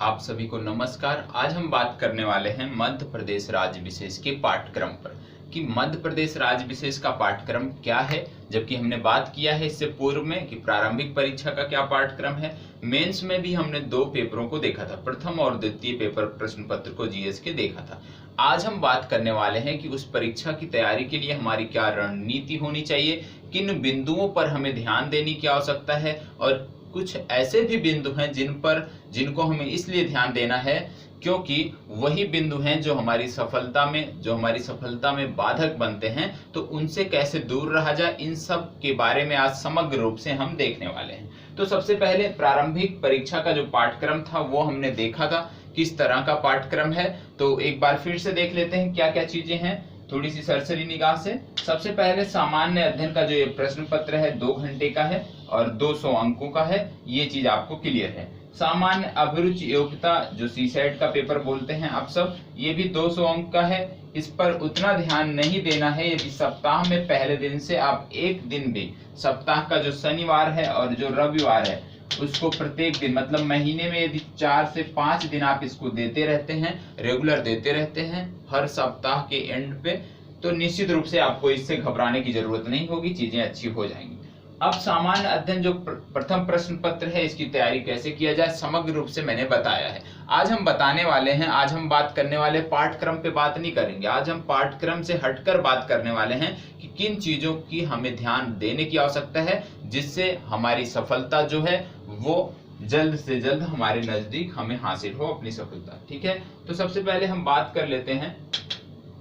आप सभी को नमस्कार। आज हम बात करने वाले हैं मध्य प्रदेश राज्य विशेष के पाठ्यक्रम पर कि मध्य प्रदेश राज्य विशेष का पाठ्यक्रम क्या है। जबकि हमने बात किया है इससे पूर्व में कि प्रारंभिक परीक्षा का क्या पाठ्यक्रम है। मेंस में भी हमने दो पेपरों को देखा था, प्रथम और द्वितीय पेपर प्रश्न पत्र को जीएस के देखा था। आज हम बात करने वाले हैं कि उस परीक्षा की तैयारी के लिए हमारी क्या रणनीति होनी चाहिए, किन बिंदुओं पर हमें ध्यान देने की आवश्यकता है और कुछ ऐसे भी बिंदु हैं जिनको हमें इसलिए ध्यान देना है क्योंकि वही बिंदु हैं जो हमारी सफलता में बाधक बनते हैं। तो उनसे कैसे दूर रहा जाए, इन सब के बारे में आज समग्र रूप से हम देखने वाले हैं। तो सबसे पहले प्रारंभिक परीक्षा का जो पाठ्यक्रम था वो हमने देखा था, किस तरह का पाठ्यक्रम है। तो एक बार फिर से देख लेते हैं क्या क्या चीजें हैं थोड़ी सी सरसरी निगाह से। सबसे पहले सामान्य अध्ययन का जो ये प्रश्न पत्र है 2 घंटे का है और 200 अंकों का है, ये चीज आपको क्लियर है। सामान्य अभिरुचि योग्यता जो सीसेट का पेपर बोलते हैं आप सब, ये भी 200 अंक का है। इस पर उतना ध्यान नहीं देना है यदि सप्ताह में पहले दिन से आप एक दिन भी, सप्ताह का जो शनिवार है और जो रविवार है उसको प्रत्येक दिन मतलब महीने में यदि 4 से 5 दिन आप इसको देते रहते हैं, रेगुलर देते रहते हैं हर सप्ताह के एंड पे, तो निश्चित रूप से आपको इससे घबराने की जरूरत नहीं होगी, चीजें अच्छी हो जाएंगी। अब सामान्य अध्ययन जो प्रथम प्रश्न पत्र है इसकी तैयारी कैसे किया जाए समग्र रूप से मैंने बताया है। आज हम बताने वाले हैं, आज हम बात करने वाले पाठ्यक्रम पे बात नहीं करेंगे, आज हम पाठ्यक्रम से हटकर बात करने वाले हैं कि किन चीजों की हमें ध्यान देने की आवश्यकता है जिससे हमारी सफलता जो है वो जल्द से जल्द हमारे नजदीक हमें हासिल हो अपनी सफलता। ठीक है, तो सबसे पहले हम बात कर लेते हैं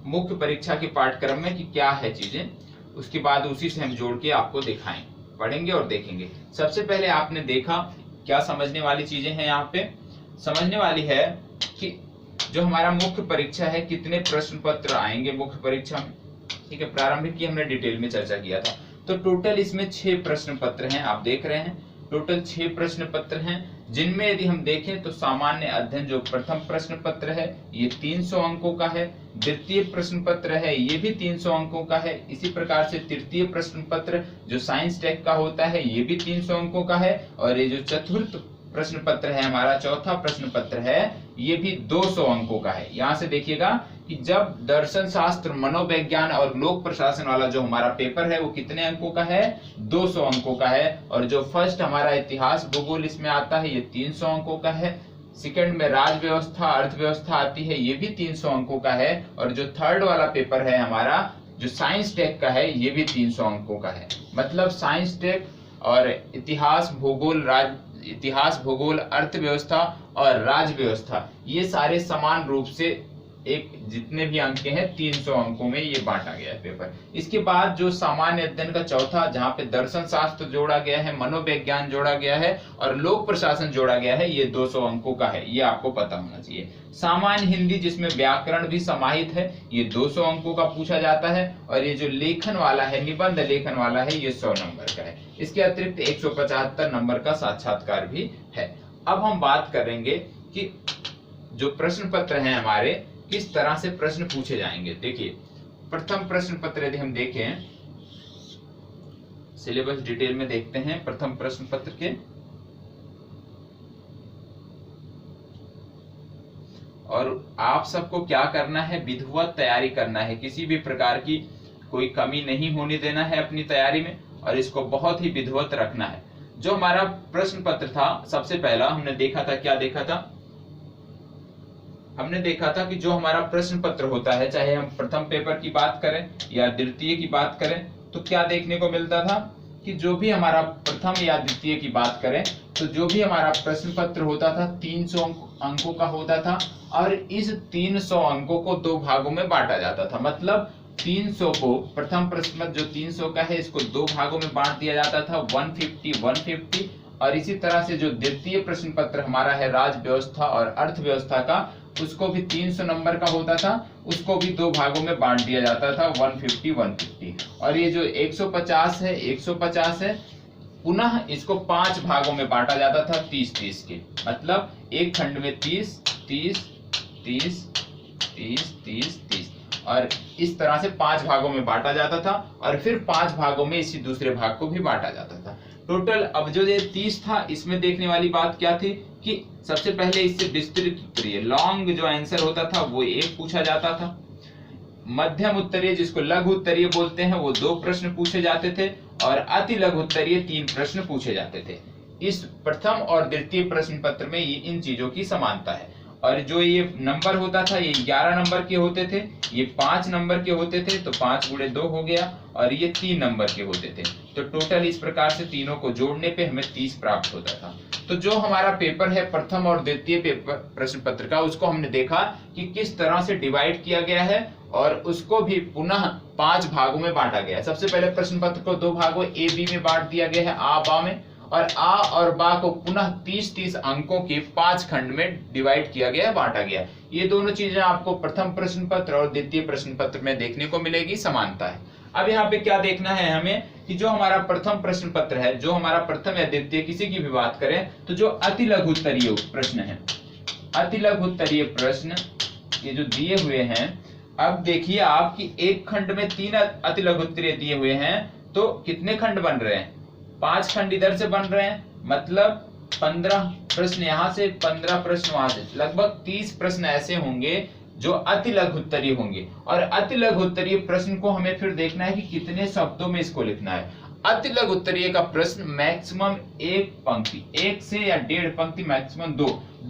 मुख्य परीक्षा के पाठ्यक्रम में कि क्या है चीजें, उसके बाद उसी से हम जोड़ के आपको दिखाएंगे, पढ़ेंगे और देखेंगे। सबसे पहले आपने देखा क्या समझने वाली चीजें हैं यहाँ पे, समझने वाली है कि जो हमारा मुख्य परीक्षा है कितने प्रश्न पत्र आएंगे मुख्य परीक्षा में। ठीक है, प्रारंभिक की हमने डिटेल में चर्चा किया था। तो टोटल इसमें 6 प्रश्न पत्र हैं, आप देख रहे हैं टोटल 6 प्रश्न पत्र हैं, जिनमें यदि हम देखें तो सामान्य अध्ययन जो प्रथम प्रश्न पत्र है ये 300 अंकों का है, द्वितीय प्रश्न पत्र है ये भी 300 अंकों का है, इसी प्रकार से तृतीय प्रश्न पत्र जो साइंस टेक का होता है ये भी 300 अंकों का है, और ये जो चतुर्थ प्रश्न पत्र है हमारा चौथा प्रश्न पत्र है ये भी 200 अंकों का है। यहाँ से देखिएगा कि जब दर्शन शास्त्र, मनोविज्ञान और लोक प्रशासन वाला जो हमारा पेपर है वो कितने अंकों का है, 200 अंकों का है, और जो फर्स्ट हमारा इतिहास भूगोल इसमें आता है ये 300 अंकों का है, सेकंड में राज व्यवस्था अर्थव्यवस्था आती है ये भी 300 अंकों का है, और जो थर्ड वाला पेपर है हमारा जो साइंस टेक का है ये भी 300 अंकों का है। मतलब साइंस टेक और इतिहास भूगोल अर्थव्यवस्था और राज व्यवस्था ये सारे समान रूप से एक जितने भी अंक हैं 300 अंकों में ये बांटा गया है पेपर। इसके बाद जो सामान्य अध्ययन का चौथा जहाँ पे दर्शन शास्त्र जोड़ा गया है, मनोविज्ञान जोड़ा गया है और लोक प्रशासन जोड़ा गया है, ये 200 अंकों का है, ये आपको पता होना चाहिए। सामान्य हिंदी जिसमें व्याकरण भी समाहित है ये 200 अंकों का पूछा जाता है, और ये जो लेखन वाला है, निबंध लेखन वाला है, ये 100 नंबर का है। इसके अतिरिक्त 175 नंबर का साक्षात्कार भी है। अब हम बात करेंगे कि जो प्रश्न पत्र हैं हमारे किस तरह से प्रश्न पूछे जाएंगे। देखिए प्रथम प्रश्न पत्र यदि हम देखें, सिलेबस डिटेल में देखते हैं प्रथम प्रश्न पत्र के, और आप सबको क्या करना है, विधिवत तैयारी करना है, किसी भी प्रकार की कोई कमी नहीं होने देना है अपनी तैयारी में, और इसको बहुत ही विधिवत रखना है। जो हमारा प्रश्न पत्र था सबसे पहला हमने देखा था, क्या देखा था, हमने देखा था कि जो हमारा प्रश्न पत्र होता है चाहे हम प्रथम पेपर की बात करें या द्वितीय की बात करें, तो क्या देखने को मिलता था कि जो भी हमारा प्रथम या द्वितीय की बात करें तो जो भी हमारा प्रश्न पत्र होता था 300 अंकों का होता था, और इस 300 अंकों को 2 भागों में बांटा जाता था। मतलब 300 को प्रथम प्रश्न पत्र जो 300 का है इसको 2 भागों में बांट दिया जाता था, 150, और इसी तरह से जो द्वितीय प्रश्न पत्र हमारा है राज व्यवस्था और अर्थव्यवस्था का, उसको भी 300 नंबर का होता था, उसको भी 2 भागों में बांट दिया जाता था, 150, और ये जो 150 है पुनः इसको 5 भागों में बांटा जाता था 30 के, मतलब एक खंड में 30, और इस तरह से 5 भागों में बांटा जाता था, और फिर 5 भागों में इसी दूसरे भाग को भी बांटा जाता था। टोटल अब जो ये 30 था इसमें देखने वाली बात क्या थी कि सबसे पहले इससे विस्तृत उत्तरीय लॉन्ग जो आंसर होता था वो एक पूछा जाता था, मध्यम उत्तरीय जिसको लघु उत्तरीय बोलते हैं वो 2 प्रश्न पूछे जाते थे, और अति लघु उत्तरीय 3 प्रश्न पूछे जाते थे। इस प्रथम और द्वितीय प्रश्न पत्र में ये इन चीजों की समानता है। और जो ये नंबर होता था ये 11 नंबर के होते थे, ये 5 नंबर के होते थे, तो 5 गुणे 2 हो गया, और ये 3 नंबर के होते थे। तो टोटल इस प्रकार से तीनों को जोड़ने पे हमें 30 प्राप्त होता था। तो जो हमारा पेपर है प्रथम और द्वितीय पेपर प्रश्न पत्र का, उसको हमने देखा कि किस तरह से डिवाइड किया गया है, और उसको भी पुनः 5 भागों में बांटा गया है। सबसे पहले प्रश्न पत्र को 2 भागों ए बी में बांट दिया गया है, आ बा में, और आ और बा को पुनः 30-30 अंकों के 5 खंड में डिवाइड किया गया है, बांटा गया है। ये दोनों चीजें आपको प्रथम प्रश्न पत्र और द्वितीय प्रश्न पत्र में देखने को मिलेगी, समानता है। अब यहाँ पे क्या देखना है हमें कि जो हमारा प्रथम प्रश्न पत्र है, जो हमारा प्रथम या द्वितीय किसी की भी बात करें, तो जो अति लघु उत्तरीय प्रश्न है, अति लघु उत्तरीय प्रश्न ये जो दिए हुए हैं, अब देखिए आपकी एक खंड में 3 अति लघु उत्तरीय दिए हुए हैं, तो कितने खंड बन रहे हैं? 5 खंड इधर से बन रहे हैं, मतलब 15 प्रश्न यहाँ से, 15 प्रश्न वहां से, लगभग 30 प्रश्न ऐसे होंगे जो अति लघु उत्तरीय होंगे। और अति लघु उत्तरीय प्रश्न को हमें फिर देखना है कि कितने शब्दों में इसको लिखना है। अति लघु उत्तरीय का प्रश्न मैक्सिमम 1 पंक्ति, 1 से या 1.5 पंक्ति, मैक्सिमम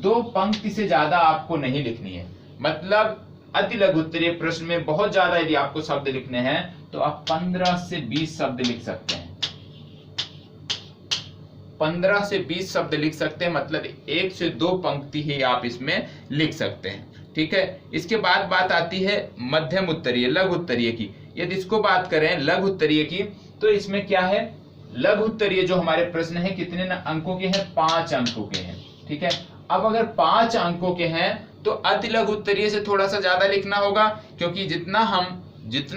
2 पंक्ति से ज्यादा आपको नहीं लिखनी है। मतलब अति लघु उत्तरीय प्रश्न में बहुत ज्यादा यदि आपको शब्द लिखने हैं तो आप 15 से 20 शब्द लिख सकते हैं, 15 से 20 शब्द लिख सकते हैं, मतलब 1 से 2 पंक्ति ही आप इसमें लिख सकते हैं। ठीक है, इसके बाद बात आती है मध्यम उत्तरीय, लघु उत्तरीय की। यदि इसको बात करें लघु उत्तरीय की, तो इसमें क्या है, लघु उत्तरीय जो हमारे प्रश्न है कितने अंकों के हैं? 5 अंकों के हैं। ठीक है, अब अगर 5 अंकों के हैं तो अति लघु उत्तरीय से थोड़ा सा ज्यादा लिखना होगा, क्योंकि जितना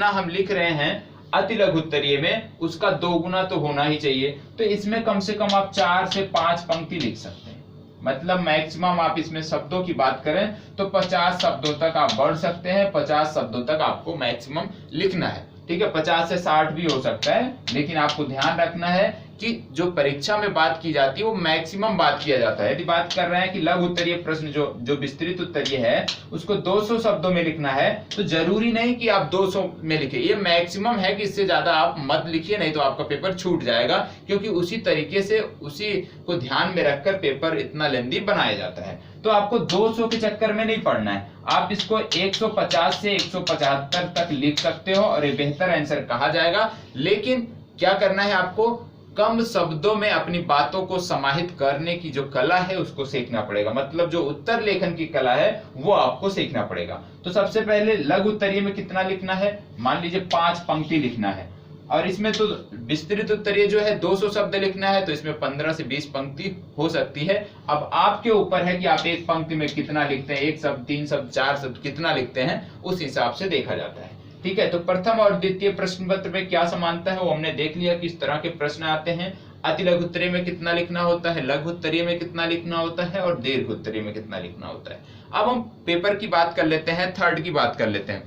हम लिख रहे हैं अति लघु उत्तरीय में, उसका 2 गुना तो होना ही चाहिए। तो इसमें कम से कम आप 4 से 5 पंक्ति लिख सकते हैं। मतलब मैक्सिमम आप इसमें शब्दों की बात करें तो 50 शब्दों तक आप बढ़ सकते हैं, 50 शब्दों तक आपको मैक्सिमम लिखना है। ठीक है, 50 से 60 भी हो सकता है, लेकिन आपको ध्यान रखना है कि जो परीक्षा में बात की जाती है वो मैक्सिमम बात किया जाता है। यदि बात कर रहे हैं कि लघु उत्तरीय प्रश्न जो विस्तृत उत्तरीय है उसको 200 शब्दों में लिखना है, तो जरूरी नहीं कि आप 200 में लिखें, ये मैक्सिमम है कि इससे ज्यादा आप मत लिखिए, नहीं तो आपका पेपर छूट जाएगा, क्योंकि उसी तरीके से उसी को ध्यान में रखकर पेपर इतना लेंदी बनाया जाता है। तो आपको 200 के चक्कर में नहीं पढ़ना है, आप इसको 150 से 175 तक लिख सकते हो और ये बेहतर आंसर कहा जाएगा। लेकिन क्या करना है, आपको कम शब्दों में अपनी बातों को समाहित करने की जो कला है उसको सीखना पड़ेगा। मतलब जो उत्तर लेखन की कला है वो आपको सीखना पड़ेगा। तो सबसे पहले लघु उत्तरीय में कितना लिखना है, मान लीजिए 5 पंक्ति लिखना है, और इसमें तो विस्तृत उत्तरीय जो है 200 शब्द लिखना है, तो इसमें 15 से 20 पंक्ति हो सकती है। अब आपके ऊपर है कि आप एक पंक्ति में कितना लिखते हैं, 1 शब्द, 3 शब्द, 4 शब्द कितना लिखते हैं, उस हिसाब से देखा जाता है। ठीक है, तो प्रथम और द्वितीय प्रश्न पत्र में क्या समानता है वो हमने देख लिया, किस तरह के प्रश्न आते हैं। अति लघु उत्तरीय में कितना लिखना होता है, लघु उत्तरीय में कितना लिखना होता है, और दीर्घ उत्तरीय में कितना लिखना होता है। अब हम पेपर की बात कर लेते हैं, थर्ड की बात कर लेते हैं।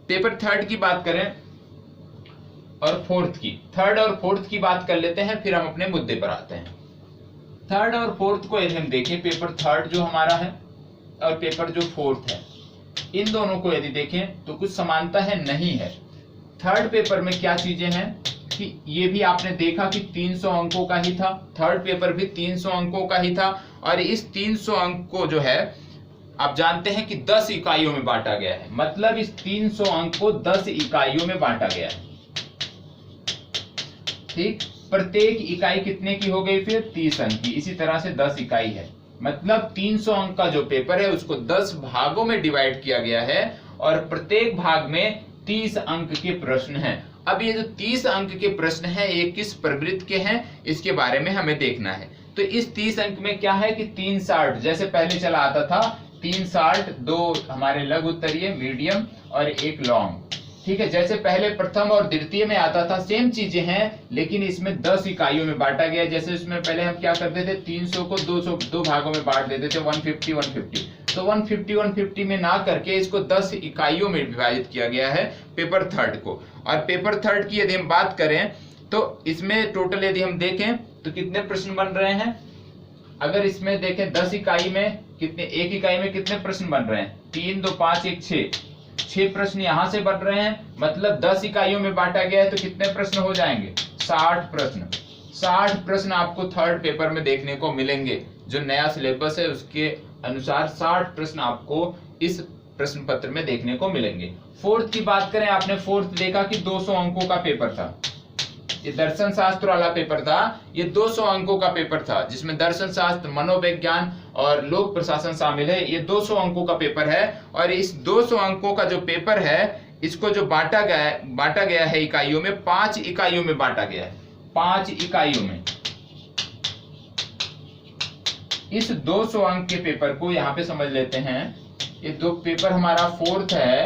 पेपर थर्ड की बात करें और फोर्थ की, थर्ड और फोर्थ की बात कर लेते हैं, फिर हम अपने मुद्दे पर आते हैं। थर्ड और फोर्थ को यदि हम देखें, पेपर थर्ड जो हमारा है और पेपर जो फोर्थ है, इन दोनों को यदि देखें तो कुछ समानता है, नहीं है। थर्ड पेपर में क्या चीजें हैं कि ये भी आपने देखा कि 300 अंकों का ही था, थर्ड पेपर भी 300 अंकों का ही था, और इस 300 अंक को जो है आप जानते हैं कि 10 इकाइयों में बांटा गया है। मतलब इस 300 अंक को 10 इकाइयों में बांटा गया है। ठीक, प्रत्येक इकाई कितने की हो गई, फिर 30 अंक की, इसी तरह से 10 इकाई है। मतलब 300 अंक का जो पेपर है उसको 10 भागों में डिवाइड किया गया है, और प्रत्येक भाग में 30 अंक के प्रश्न हैं। अब ये जो 30 अंक के प्रश्न हैं ये किस प्रवृत्ति के हैं, इसके बारे में हमें देखना है। तो इस 30 अंक में क्या है कि 3 शार्ट, जैसे पहले चला आता था 3 शार्ट, 2 हमारे लघु उत्तरीय, मीडियम और 1 लॉन्ग। ठीक है, जैसे पहले प्रथम और द्वितीय में आता था सेम चीजें हैं, लेकिन इसमें 10 इकाइयों में बांटा गया है। जैसे इसमें पहले हम क्या करते थे, 300 को 2 भागों में बांट देते थे, 150 तो 150 में ना करके इसको 10 इकाइयों में विभाजित किया गया है पेपर थर्ड को। और पेपर थर्ड की यदि हम बात करें तो इसमें टोटल यदि हम देखें तो कितने प्रश्न बन रहे हैं, अगर इसमें देखें 10 इकाई में कितने, एक इकाई में कितने प्रश्न बन रहे हैं, 3 2 5 1 6 प्रश्न यहां से बन रहे हैं, मतलब 10 इकाइयों में बांटा गया है तो कितने प्रश्न हो जाएंगे, 60 प्रश्न। 60 प्रश्न आपको थर्ड पेपर में देखने को मिलेंगे। जो नया सिलेबस है उसके अनुसार 60 प्रश्न आपको इस प्रश्न पत्र में देखने को मिलेंगे। फोर्थ की बात करें, आपने फोर्थ देखा कि 200 अंकों का पेपर था, ये दर्शन शास्त्र वाला पेपर था, ये 200 अंकों का पेपर था, जिसमें दर्शन शास्त्र, मनोविज्ञान और लोक प्रशासन शामिल है। ये 200 अंकों का पेपर है और इस 200 अंकों का जो पेपर है इसको जो बांटा गया है इकाइयों में, 5 इकाइयों में बांटा गया है, 5 इकाइयों में। इस 200 अंक के पेपर को यहाँ पे समझ लेते हैं। ये दो पेपर हमारा फोर्थ है,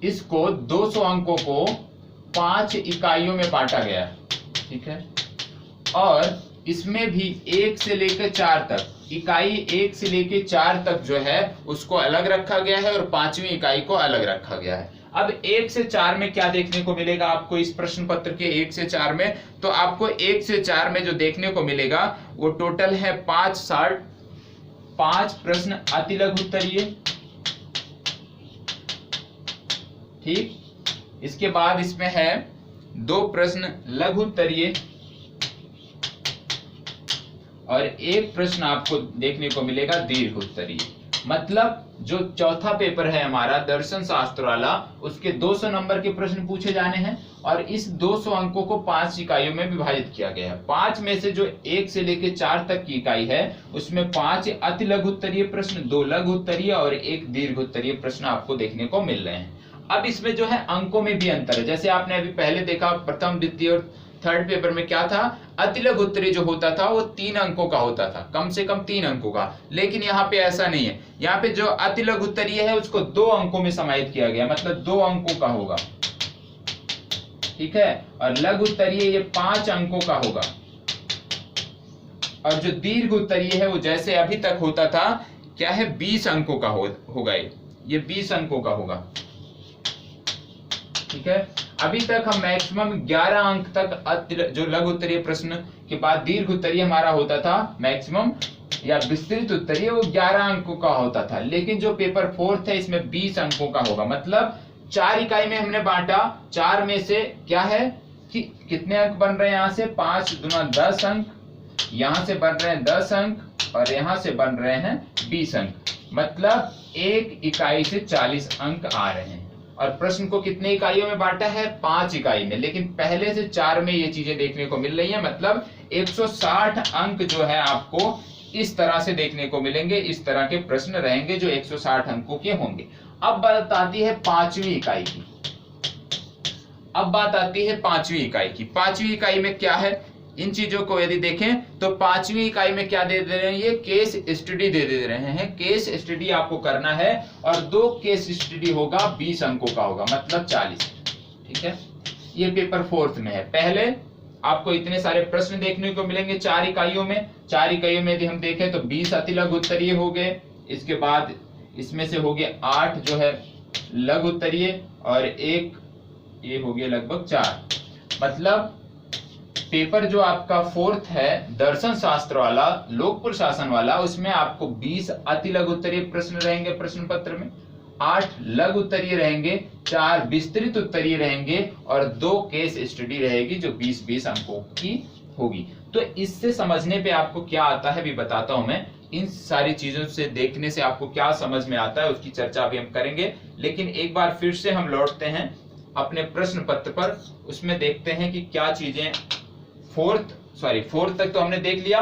इसको 200 अंकों को 5 इकाइयों में बांटा गया है, ठीक है। और इसमें भी 1 से लेकर 4 तक, इकाई 1 से लेकर 4 तक जो है उसको अलग रखा गया है और 5वीं इकाई को अलग रखा गया है। अब 1 से 4 में क्या देखने को मिलेगा आपको इस प्रश्न पत्र के 1 से 4 में, तो आपको 1 से 4 में जो देखने को मिलेगा वो टोटल है 5 प्रश्न अति लघु उत्तरीय, ठीक। इसके बाद इसमें है 2 प्रश्न लघु उत्तरीय और 1 प्रश्न आपको देखने को मिलेगा दीर्घ उत्तरीय। मतलब जो चौथा पेपर है हमारा दर्शन शास्त्र वाला, उसके 200 नंबर के प्रश्न पूछे जाने हैं और इस 200 अंकों को 5 इकाइयों में विभाजित किया गया है। 5 में से जो 1 से लेकर 4 तक की इकाई है उसमें 5 अति लघु उत्तरीय प्रश्न, 2 लघु उत्तरीय और 1 दीर्घ उत्तरीय प्रश्न आपको देखने को मिल रहे हैं। अब इसमें जो है अंकों में भी अंतर है, जैसे आपने अभी पहले देखा प्रथम, द्वितीय और थर्ड पेपर में क्या था, अति लघु उत्तरीय जो होता था वो 3 अंकों का होता था, कम से कम 3 अंकों का। लेकिन यहाँ पे ऐसा नहीं है, यहाँ पे जो अति लघु उत्तरीय है उसको 2 अंकों में समाहित किया गया, मतलब 2 अंकों का होगा, ठीक है। और लघु उत्तरीय ये 5 अंकों का होगा। और जो दीर्घ उत्तरीय है वो जैसे अभी तक होता था, क्या है, 20 अंकों का होगा, ये 20 अंकों का होगा, ठीक है। अभी तक हम मैक्सिमम 11 अंक तक जो लघु उत्तरीय प्रश्न के बाद दीर्घ उत्तरीय हमारा होता था, मैक्सिमम या विस्तृत उत्तरीय वो 11 अंकों का होता था। लेकिन जो पेपर फोर्थ है इसमें 20 अंकों का होगा, मतलब 4 इकाई में हमने बांटा, 4 में से क्या है कि कितने अंक बन रहे हैं, यहाँ से 5 दूना 10 अंक, यहाँ से बन रहे हैं 10 अंक और यहाँ से बन रहे हैं 20 अंक, मतलब 1 इकाई से 40 अंक आ रहे हैं। और प्रश्न को कितने इकाइयों में बांटा है, 5 इकाई में, लेकिन पहले से 4 में ये चीजें देखने को मिल रही है, मतलब 160 अंक जो है आपको इस तरह से देखने को मिलेंगे। इस तरह के प्रश्न रहेंगे जो 160 अंकों के होंगे। अब बात आती है 5वीं इकाई की। अब बात आती है 5वीं इकाई की। 5वीं इकाई में क्या है, इन चीजों को यदि देखें तो 5वीं इकाई में क्या दे दे रहे हैं, ये केस स्टडी दे रहे हैं। केस स्टडी आपको करना है और 2 केस स्टडी होगा, 20 अंकों का होगा, मतलब 40, ठीक है। ये पेपर फोर्थ में है। पहले आपको इतने सारे प्रश्न देखने को मिलेंगे 4 इकाइयों में। 4 इकाइयों में यदि हम देखें तो 20 अति लघु उत्तरीय हो गए, इसके बाद इसमें से हो गए 8 जो है लघु उत्तरीय और 1 ये हो गया लगभग 4। मतलब पेपर जो आपका फोर्थ है दर्शन शास्त्र वाला, लोक प्रशासन वाला, उसमें आपको 20 अति लघु उत्तरीय प्रश्न रहेंगे प्रश्न पत्र में, 8 लघु उत्तरीय रहेंगे, 4 विस्तृत उत्तरीय रहेंगे और 2 केस स्टडी रहेगी जो 20-20 अंकों की होगी। तो इससे समझने पे आपको क्या आता है भी बताता हूं मैं। इन सारी चीजों से देखने से आपको क्या समझ में आता है उसकी चर्चा अभी हम करेंगे। लेकिन एक बार फिर से हम लौटते हैं अपने प्रश्न पत्र पर, उसमें देखते हैं कि क्या चीजें फोर्थ तक तो हमने देख लिया।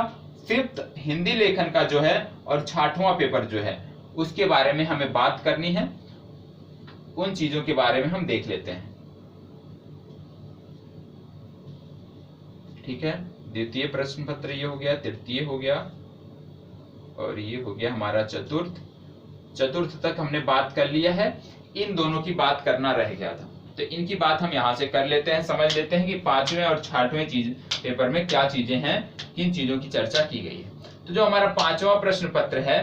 5th हिंदी लेखन का जो है और 6वां पेपर जो है उसके बारे में हमें बात करनी है, उन चीजों के बारे में हम देख लेते हैं, ठीक है। द्वितीय प्रश्न पत्र ये हो गया, तृतीय हो गया और ये हो गया हमारा चतुर्थ तक हमने बात कर लिया है। इन दोनों की बात करना रह गया था, तो इनकी बात हम यहां से कर लेते हैं, समझ लेते हैं कि 5वें और 6वें पेपर में क्या चीजें हैं, किन चीजों की चर्चा की गई है। तो जो हमारा 5वां प्रश्न पत्र है,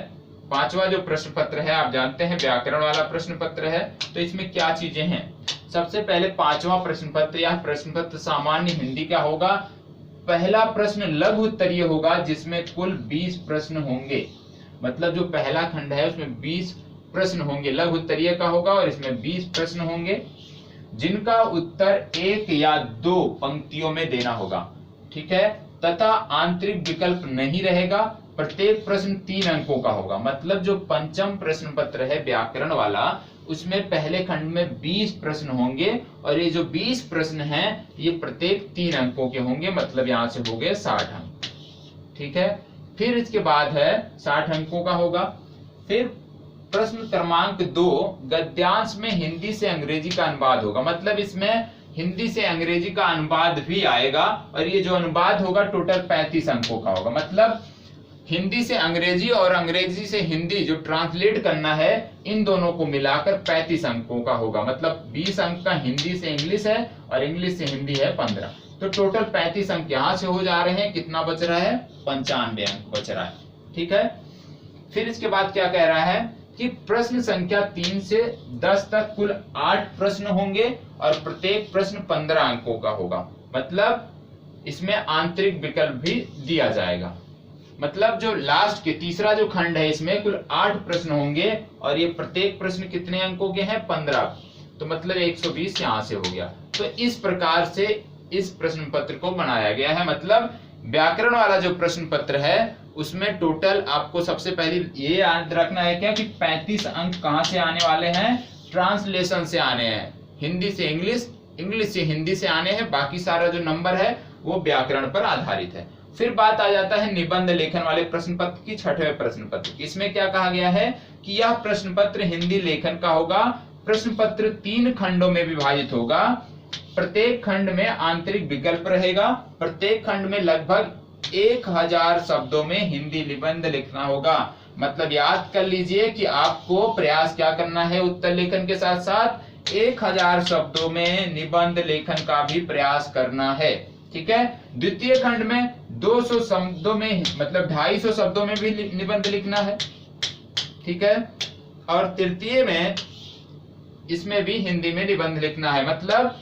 5वां जो प्रश्न पत्र है आप जानते हैं व्याकरण वाला प्रश्न पत्र है। तो इसमें क्या चीजें हैं, सबसे पहले 5वां प्रश्न पत्र या प्रश्न पत्र सामान्य हिंदी का होगा। पहला प्रश्न लघु उत्तरीय होगा जिसमें कुल 20 प्रश्न होंगे। मतलब जो पहला खंड है उसमें 20 प्रश्न होंगे, लघु उत्तरीय का होगा और इसमें 20 प्रश्न होंगे जिनका उत्तर 1 या 2 पंक्तियों में देना होगा। ठीक है, तथा आंतरिक विकल्प नहीं रहेगा। प्रत्येक प्रश्न 3 अंकों का होगा। मतलब जो पंचम प्रश्न पत्र है व्याकरण वाला, उसमें पहले खंड में 20 प्रश्न होंगे और ये जो 20 प्रश्न हैं ये प्रत्येक 3 अंकों के होंगे। मतलब यहां से हो गए 60 अंक। ठीक है, फिर इसके बाद है 60 अंकों का होगा। फिर प्रश्न क्रमांक 2 गद्यांश में हिंदी से अंग्रेजी का अनुवाद होगा। मतलब इसमें हिंदी से अंग्रेजी का अनुवाद भी आएगा और ये जो अनुवाद होगा टोटल 35 अंकों का होगा। मतलब हिंदी से अंग्रेजी और अंग्रेजी से हिंदी जो ट्रांसलेट करना है, इन दोनों को मिलाकर 35 अंकों का होगा। मतलब 20 अंक का हिंदी से इंग्लिश है और इंग्लिश से हिंदी है 15। तो टोटल 35 अंक यहां से हो जा रहे हैं। कितना बच रहा है? 95 अंक बच रहा है। ठीक है, फिर इसके बाद क्या कह रहा है कि प्रश्न संख्या 3 से 10 तक कुल 8 प्रश्न होंगे और प्रत्येक प्रश्न 15 अंकों का होगा। मतलब इसमें आंतरिक विकल्प भी दिया जाएगा। मतलब जो लास्ट के तीसरा जो खंड है इसमें कुल 8 प्रश्न होंगे और ये प्रत्येक प्रश्न कितने अंकों के हैं? 15। तो मतलब 120 यहां से हो गया। तो इस प्रकार से इस प्रश्न पत्र को बनाया गया है। मतलब व्याकरण वाला जो प्रश्न पत्र है उसमें टोटल आपको सबसे पहले ये याद रखना है क्या कि 35 अंक कहां से आने वाले हैं? ट्रांसलेशन से आने हैं। हिंदी से इंग्लिश, इंग्लिश से हिंदी से आने हैं। बाकी सारा जो नंबर है वो व्याकरण पर आधारित है। फिर बात आ जाता है निबंध लेखन वाले प्रश्न पत्र की, 6वें प्रश्न पत्र की। इसमें क्या कहा गया है कि यह प्रश्न पत्र हिंदी लेखन का होगा। प्रश्न पत्र 3 खंडों में विभाजित होगा। प्रत्येक खंड में आंतरिक विकल्प रहेगा। प्रत्येक खंड में लगभग 1000 शब्दों में हिंदी निबंध लिखना होगा। मतलब याद कर लीजिए कि आपको प्रयास क्या करना है, उत्तर लेखन के साथ साथ 1000 शब्दों में निबंध लेखन का भी प्रयास करना है। ठीक है, द्वितीय खंड में 200 शब्दों में मतलब 250 शब्दों में भी निबंध लिखना है। ठीक है, और तृतीय में इसमें भी हिंदी में निबंध लिखना है। मतलब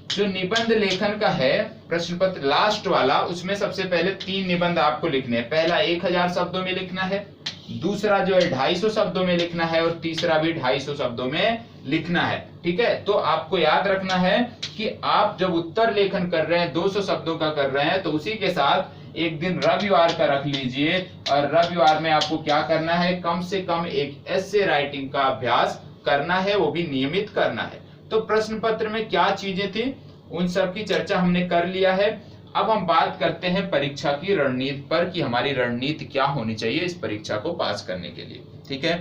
जो निबंध लेखन का है प्रश्न पत्र लास्ट वाला, उसमें सबसे पहले 3 निबंध आपको लिखने हैं। पहला 1000 शब्दों में लिखना है, दूसरा जो है 250 शब्दों में लिखना है और तीसरा भी 250 शब्दों में लिखना है। ठीक है, तो आपको याद रखना है कि आप जब उत्तर लेखन कर रहे हैं 200 शब्दों का कर रहे हैं तो उसी के साथ एक दिन रविवार का रख लीजिए और रविवार में आपको क्या करना है, कम से कम एक एस्से राइटिंग का अभ्यास करना है, वो भी नियमित करना है। तो प्रश्न पत्र में क्या चीजें थी उन सब की चर्चा हमने कर लिया है। अब हम बात करते हैं परीक्षा की रणनीति पर कि हमारी रणनीति क्या होनी चाहिए इस परीक्षा को पास करने के लिए। ठीक है,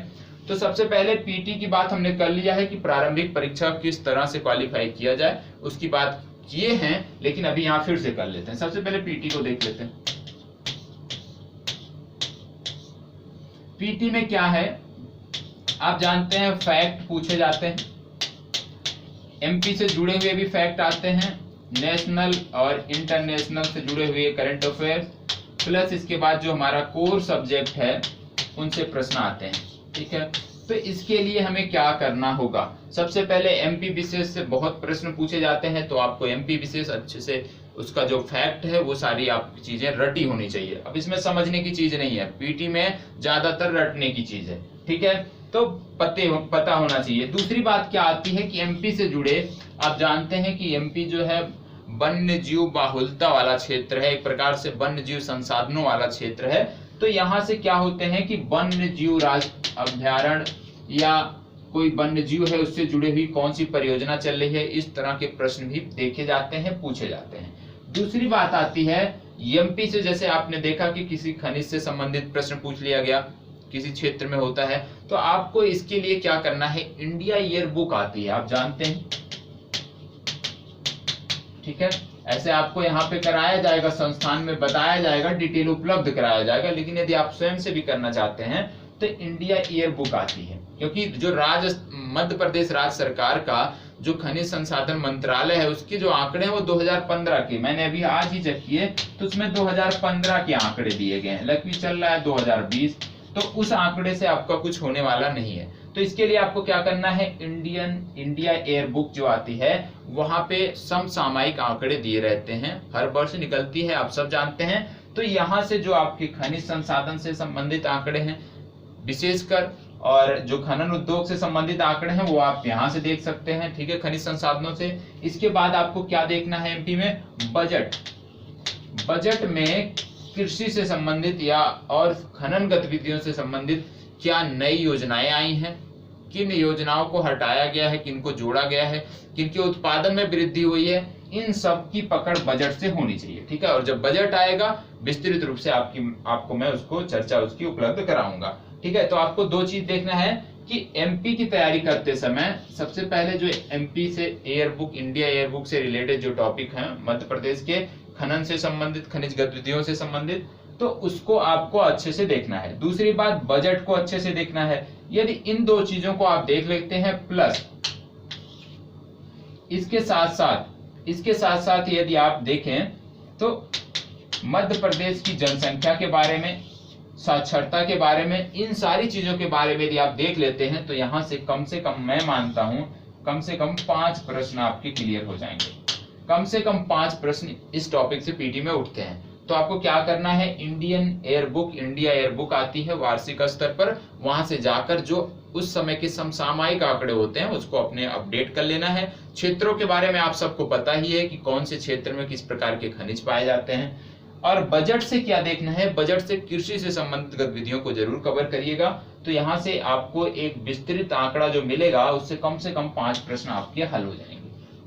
तो सबसे पहले पीटी की बात हमने कर लिया है कि प्रारंभिक परीक्षा किस तरह से क्वालिफाई किया जाए, उसकी बात किए हैं, लेकिन अभी यहाँ फिर से कर लेते हैं। सबसे पहले पीटी को देख लेते हैं। पीटी में क्या है आप जानते हैं, फैक्ट पूछे जाते हैं, एमपी से जुड़े हुए भी फैक्ट आते हैं, नेशनल और इंटरनेशनल से जुड़े हुए करंट अफेयर्स, प्लस इसके बाद जो हमारा कोर सब्जेक्ट है उनसे प्रश्न आते हैं। ठीक है, तो इसके लिए हमें क्या करना होगा? सबसे पहले एमपी विशेष से बहुत प्रश्न पूछे जाते हैं, तो आपको एमपी विशेष अच्छे से उसका जो फैक्ट है वो सारी आपकी चीजें रटी होनी चाहिए। अब इसमें समझने की चीज नहीं है, पीटी में ज्यादातर रटने की चीज है। ठीक है, तो पता होना चाहिए। दूसरी बात क्या आती है कि एमपी से जुड़े आप जानते हैं कि एमपी जो है वन्य जीव बाहुलता वाला क्षेत्र है, एक प्रकार से वन्य जीव संसाधनों वाला क्षेत्र है। तो यहाँ से क्या होते हैं कि वन्य जीव राष्ट्रीय अभ्यारण्य या कोई वन्य जीव है उससे जुड़ी हुई कौन सी परियोजना चल रही है, इस तरह के प्रश्न भी देखे जाते हैं, पूछे जाते हैं। दूसरी बात आती है एमपी से, जैसे आपने देखा कि किसी खनिज से संबंधित प्रश्न पूछ लिया गया, किसी क्षेत्र में होता है, तो आपको इसके लिए क्या करना है, इंडिया ईयर बुक आती है, आप जानते हैं। ठीक है, ऐसे आपको यहाँ पे कराया जाएगा, संस्थान में बताया जाएगा, डिटेल उपलब्ध कराया जाएगा। लेकिन यदि आप स्वयं से भी करना चाहते हैं तो इंडिया ईयर बुक आती है, क्योंकि जो मध्य प्रदेश राज्य सरकार का जो खनिज संसाधन मंत्रालय है उसके जो आंकड़े हैं वो 2015 के, मैंने अभी आज ही चेक किए तो उसमें 2015 के आंकड़े दिए गए हैं। लकीर चल रहा है 2020, तो उस आंकड़े से आपका कुछ होने वाला नहीं है। तो इसके लिए आपको क्या करना है, इंडिया एयर बुक जो आती है वहां पे समसामयिक आंकड़े दिए रहते हैं, हर वर्ष निकलती है, आप सब जानते हैं। तो यहाँ से जो आपके खनिज संसाधन से संबंधित आंकड़े हैं विशेषकर, और जो खनन उद्योग से संबंधित आंकड़े हैं वो आप यहाँ से देख सकते हैं, ठीक है, खनिज संसाधनों से। इसके बाद आपको क्या देखना है एमपी में, बजट में कृषि से संबंधित या और खनन गतिविधियों से संबंधित क्या नई योजनाएं आई हैं, किन योजनाओं को हटाया गया है, किन को जोड़ा गया है, किन के उत्पादन में वृद्धि हुई है, इन सब की पकड़ बजट से होनी चाहिए, ठीक है। और जब बजट आएगा विस्तृत रूप से आपको मैं उसको चर्चा उसकी उपलब्ध कराऊंगा, ठीक है। तो आपको दो चीज देखना है कि एमपी की तैयारी करते समय सबसे पहले जो एमपी से air book, India air book से रिलेटेड जो टॉपिक हैं मध्य प्रदेश के खनन से संबंधित, खनिज गतिविधियों से संबंधित, तो उसको आपको अच्छे से देखना है। दूसरी बात, बजट को अच्छे से देखना है। यदि इन दो चीजों को आप देख लेते हैं, प्लस इसके साथ साथ यदि आप देखें तो मध्य प्रदेश की जनसंख्या के बारे में, साक्षरता के बारे में, इन सारी चीजों के बारे में यदि आप देख लेते हैं तो यहां से कम मैं मानता हूं कम से कम 5 प्रश्न आपके क्लियर हो जाएंगे। कम से कम 5 प्रश्न इस टॉपिक से पीटी में उठते हैं। तो आपको क्या करना है, इंडिया एयर बुक आती है वार्षिक स्तर पर, वहां से जाकर जो उस समय के समसामयिक आंकड़े होते हैं उसको अपने अपडेट कर लेना है। क्षेत्रों के बारे में आप सबको पता ही है कि कौन से क्षेत्र में किस प्रकार के खनिज पाए जाते हैं। और बजट से क्या देखना है, बजट से कृषि से संबंधित गतिविधियों को जरूर कवर करिएगा। तो यहाँ से आपको एक विस्तृत आंकड़ा जो मिलेगा उससे कम 5 प्रश्न आपके हल हो जाएंगे।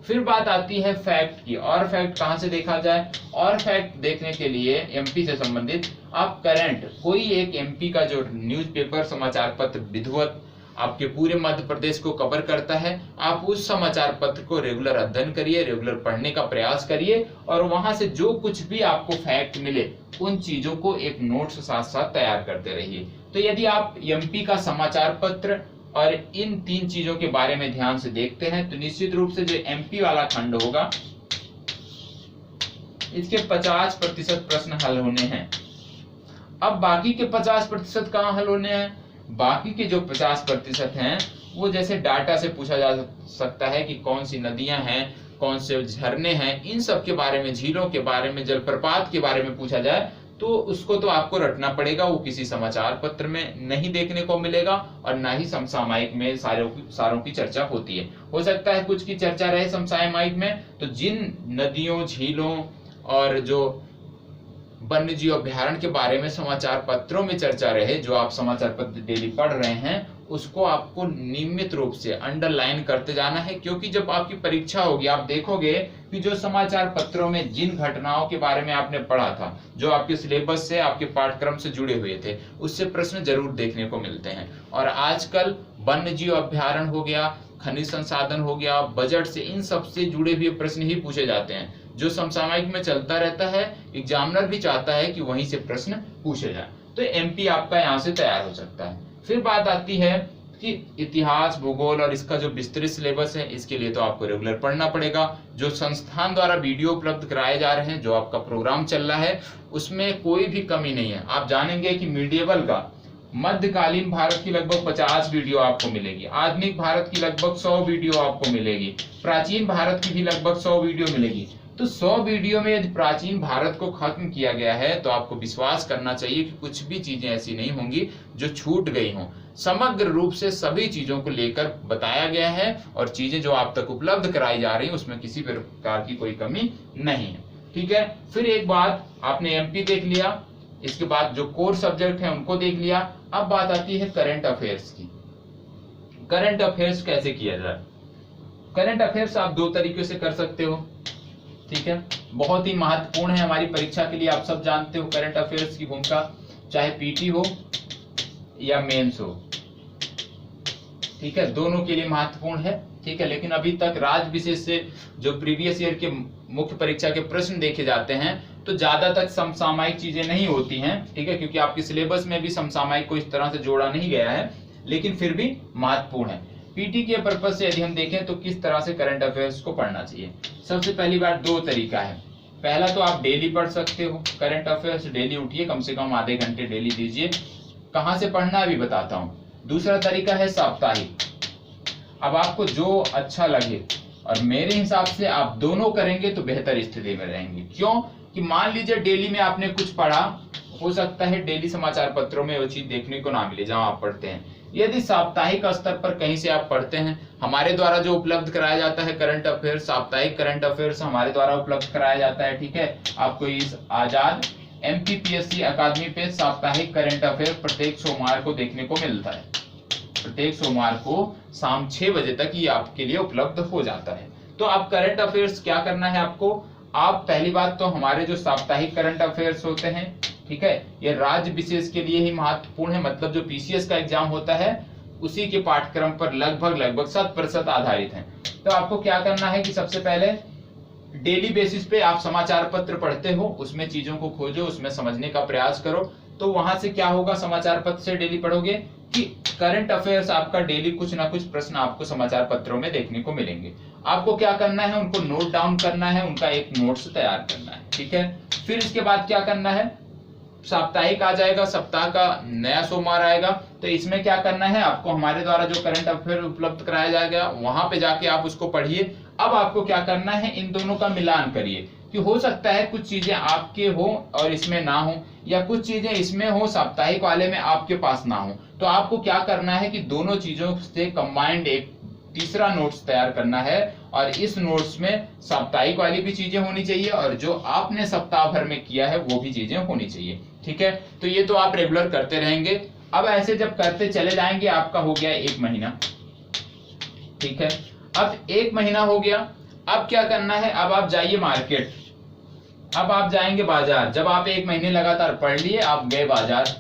फिर बात आती है फैक्ट की, और फैक्ट कहां से देखा जाए, और फैक्ट देखने के लिए एमपी से संबंधित आप करंट कोई एक एमपी का जो न्यूज़पेपर, समाचार पत्र विधिवत आपके पूरे मध्य प्रदेश को कवर करता है, आप उस समाचार पत्र को रेगुलर अध्ययन करिए, रेगुलर पढ़ने का प्रयास करिए, और वहां से जो कुछ भी आपको फैक्ट मिले उन चीजों को एक नोट्स साथ साथ तैयार करते रहिए। तो यदि आप एमपी का समाचार पत्र और इन 3 चीजों के बारे में ध्यान से देखते हैं तो निश्चित रूप से जो एमपी वाला खंड होगा इसके 50% प्रश्न हल होने हैं। अब बाकी के 50% कहाँ हल होने हैं, बाकी के जो 50% हैं वो जैसे डाटा से पूछा जा सकता है कि कौन सी नदियां हैं, कौन से झरने हैं, इन सब के बारे में, झीलों के बारे में, जलप्रपात के बारे में पूछा जाए तो उसको तो आपको रटना पड़ेगा, वो किसी समाचार पत्र में नहीं देखने को मिलेगा और ना ही समसामयिक में सारों की चर्चा होती है। हो सकता है कुछ की चर्चा रहे समसामयिक में, तो जिन नदियों, झीलों और जो वन्य जीव अभ्यारण्य के बारे में समाचार पत्रों में चर्चा रहे, जो आप समाचार पत्र डेली पढ़ रहे हैं, उसको आपको नियमित रूप से अंडरलाइन करते जाना है। क्योंकि जब आपकी परीक्षा होगी आप देखोगे कि जो समाचार पत्रों में जिन घटनाओं के बारे में आपने पढ़ा था, जो आपके सिलेबस से, आपके पाठ्यक्रम से जुड़े हुए थे, उससे प्रश्न जरूर देखने को मिलते हैं। और आजकल वन्य जीव अभ्यारण्य हो गया, खनिज संसाधन हो गया, बजट से, इन सब से जुड़े हुए प्रश्न ही पूछे जाते हैं, जो समसामयिक में चलता रहता है। एग्जामिनर भी चाहता है कि वहीं से प्रश्न पूछे जाए, तो एमपी आपका यहाँ से तैयार हो सकता है। फिर बात आती है कि इतिहास, भूगोल और इसका जो विस्तृत सिलेबस है, इसके लिए तो आपको रेगुलर पढ़ना पड़ेगा। जो संस्थान द्वारा वीडियो उपलब्ध कराए जा रहे हैं, जो आपका प्रोग्राम चल रहा है, उसमें कोई भी कमी नहीं है। आप जानेंगे कि मीडिएवल का, मध्यकालीन भारत की लगभग 50 वीडियो आपको मिलेगी, आधुनिक भारत की लगभग 100 वीडियो आपको मिलेगी, प्राचीन भारत की भी लगभग 100 वीडियो मिलेगी। तो 100 वीडियो में यदि प्राचीन भारत को खत्म किया गया है तो आपको विश्वास करना चाहिए कि कुछ भी चीजें ऐसी नहीं होंगी जो छूट गई हों। समग्र रूप से सभी चीजों को लेकर बताया गया है और चीजें जो आप तक उपलब्ध कराई जा रही हैं उसमें किसी प्रकार की कोई कमी नहीं है, ठीक है। फिर एक बात, आपने एमपी देख लिया, इसके बाद जो कोर सब्जेक्ट है उनको देख लिया। अब बात आती है करंट अफेयर्स की। करंट अफेयर्स कैसे किया जाए? करंट अफेयर्स आप 2 तरीके से कर सकते हो, ठीक है। बहुत ही महत्वपूर्ण है हमारी परीक्षा के लिए, आप सब जानते हो करंट अफेयर्स की भूमिका, चाहे पीटी हो या मेंस हो, ठीक है, दोनों के लिए महत्वपूर्ण है, ठीक है। लेकिन अभी तक राज्य विशेष से जो प्रीवियस ईयर के मुख्य परीक्षा के प्रश्न देखे जाते हैं तो ज्यादातर समसामयिक चीजें नहीं होती हैं, ठीक है, क्योंकि आपके सिलेबस में भी समसामयिक को इस तरह से जोड़ा नहीं गया है, लेकिन फिर भी महत्वपूर्ण है। पीटी के पर्पज से यदि हम देखें तो किस तरह से करंट अफेयर्स को पढ़ना चाहिए, सबसे पहली बात 2 तरीका है। पहला तो आप डेली पढ़ सकते हो करंट अफेयर्स, डेली उठिए, कम से कम आधे घंटे डेली दीजिए। कहाँ से पढ़ना है अभी बताता हूँ। दूसरा तरीका है साप्ताहिक। अब आपको जो अच्छा लगे, और मेरे हिसाब से आप दोनों करेंगे तो बेहतर स्थिति में रहेंगे। क्यों कि मान लीजिए डेली में आपने कुछ पढ़ा, हो सकता है डेली समाचार पत्रों में वो चीज देखने को ना मिले जहां आप पढ़ते हैं। यदि साप्ताहिक स्तर पर कहीं से आप पढ़ते हैं, हमारे द्वारा जो उपलब्ध कराया जाता है करंट अफेयर्स, साप्ताहिक करंट अफेयर्स हमारे द्वारा उपलब्ध कराया जाता है। ठीक है, आपको इस आजाद MPPSC अकादमी पे साप्ताहिक करंट अफेयर प्रत्येक सोमवार को देखने को मिलता है। प्रत्येक सोमवार को शाम 6 बजे तक ये आपके लिए उपलब्ध हो जाता है। तो आप करंट अफेयर्स क्या करना है आपको, आप पहली बात तो हमारे जो साप्ताहिक करंट अफेयर्स होते हैं, ठीक है, ये राज्य विशेष के लिए ही महत्वपूर्ण है। मतलब जो PCS का एग्जाम होता है उसी के पाठ्यक्रम पर लगभग 100% आधारित है। तो आपको क्या करना है कि सबसे पहले डेली बेसिस पे आप समाचार पत्र पढ़ते हो, उसमें चीजों को खोजो, उसमें समझने का प्रयास करो। तो वहां से क्या होगा, समाचार पत्र से डेली पढ़ोगे कि करंट अफेयर्स आपका डेली कुछ ना कुछ प्रश्न आपको समाचार पत्रों में देखने को मिलेंगे। आपको क्या करना है, उनको नोट डाउन करना है, उनका एक नोट्स तैयार करना है। ठीक है, फिर इसके बाद क्या करना है, साप्ताहिक आ जाएगा, सप्ताह का नया सोमवार आएगा, तो इसमें क्या करना है आपको, हमारे द्वारा जो करंट अफेयर उपलब्ध कराया जाएगा वहां पे जाके आप उसको पढ़िए। अब आपको क्या करना है, इन दोनों का मिलान करिए कि हो सकता है कुछ चीजें आपके हो और इसमें ना हो, या कुछ चीजें इसमें हो साप्ताहिक वाले में आपके पास ना हो। तो आपको क्या करना है कि दोनों चीजों से कंबाइंड एक तीसरा नोट्स तैयार करना है, और इस नोट्स में साप्ताहिक वाली भी चीजें होनी चाहिए और जो आपने सप्ताह भर में किया है वो भी चीजें होनी चाहिए। ठीक है, तो ये तो आप रेगुलर करते रहेंगे। अब ऐसे जब करते चले जाएंगे, आपका हो गया 1 महीना। ठीक है, अब 1 महीना हो गया, अब क्या करना है, अब आप जाइए मार्केट, अब आप जाएंगे बाजार। जब आप 1 महीने लगातार पढ़ लिए, आप गए बाजार।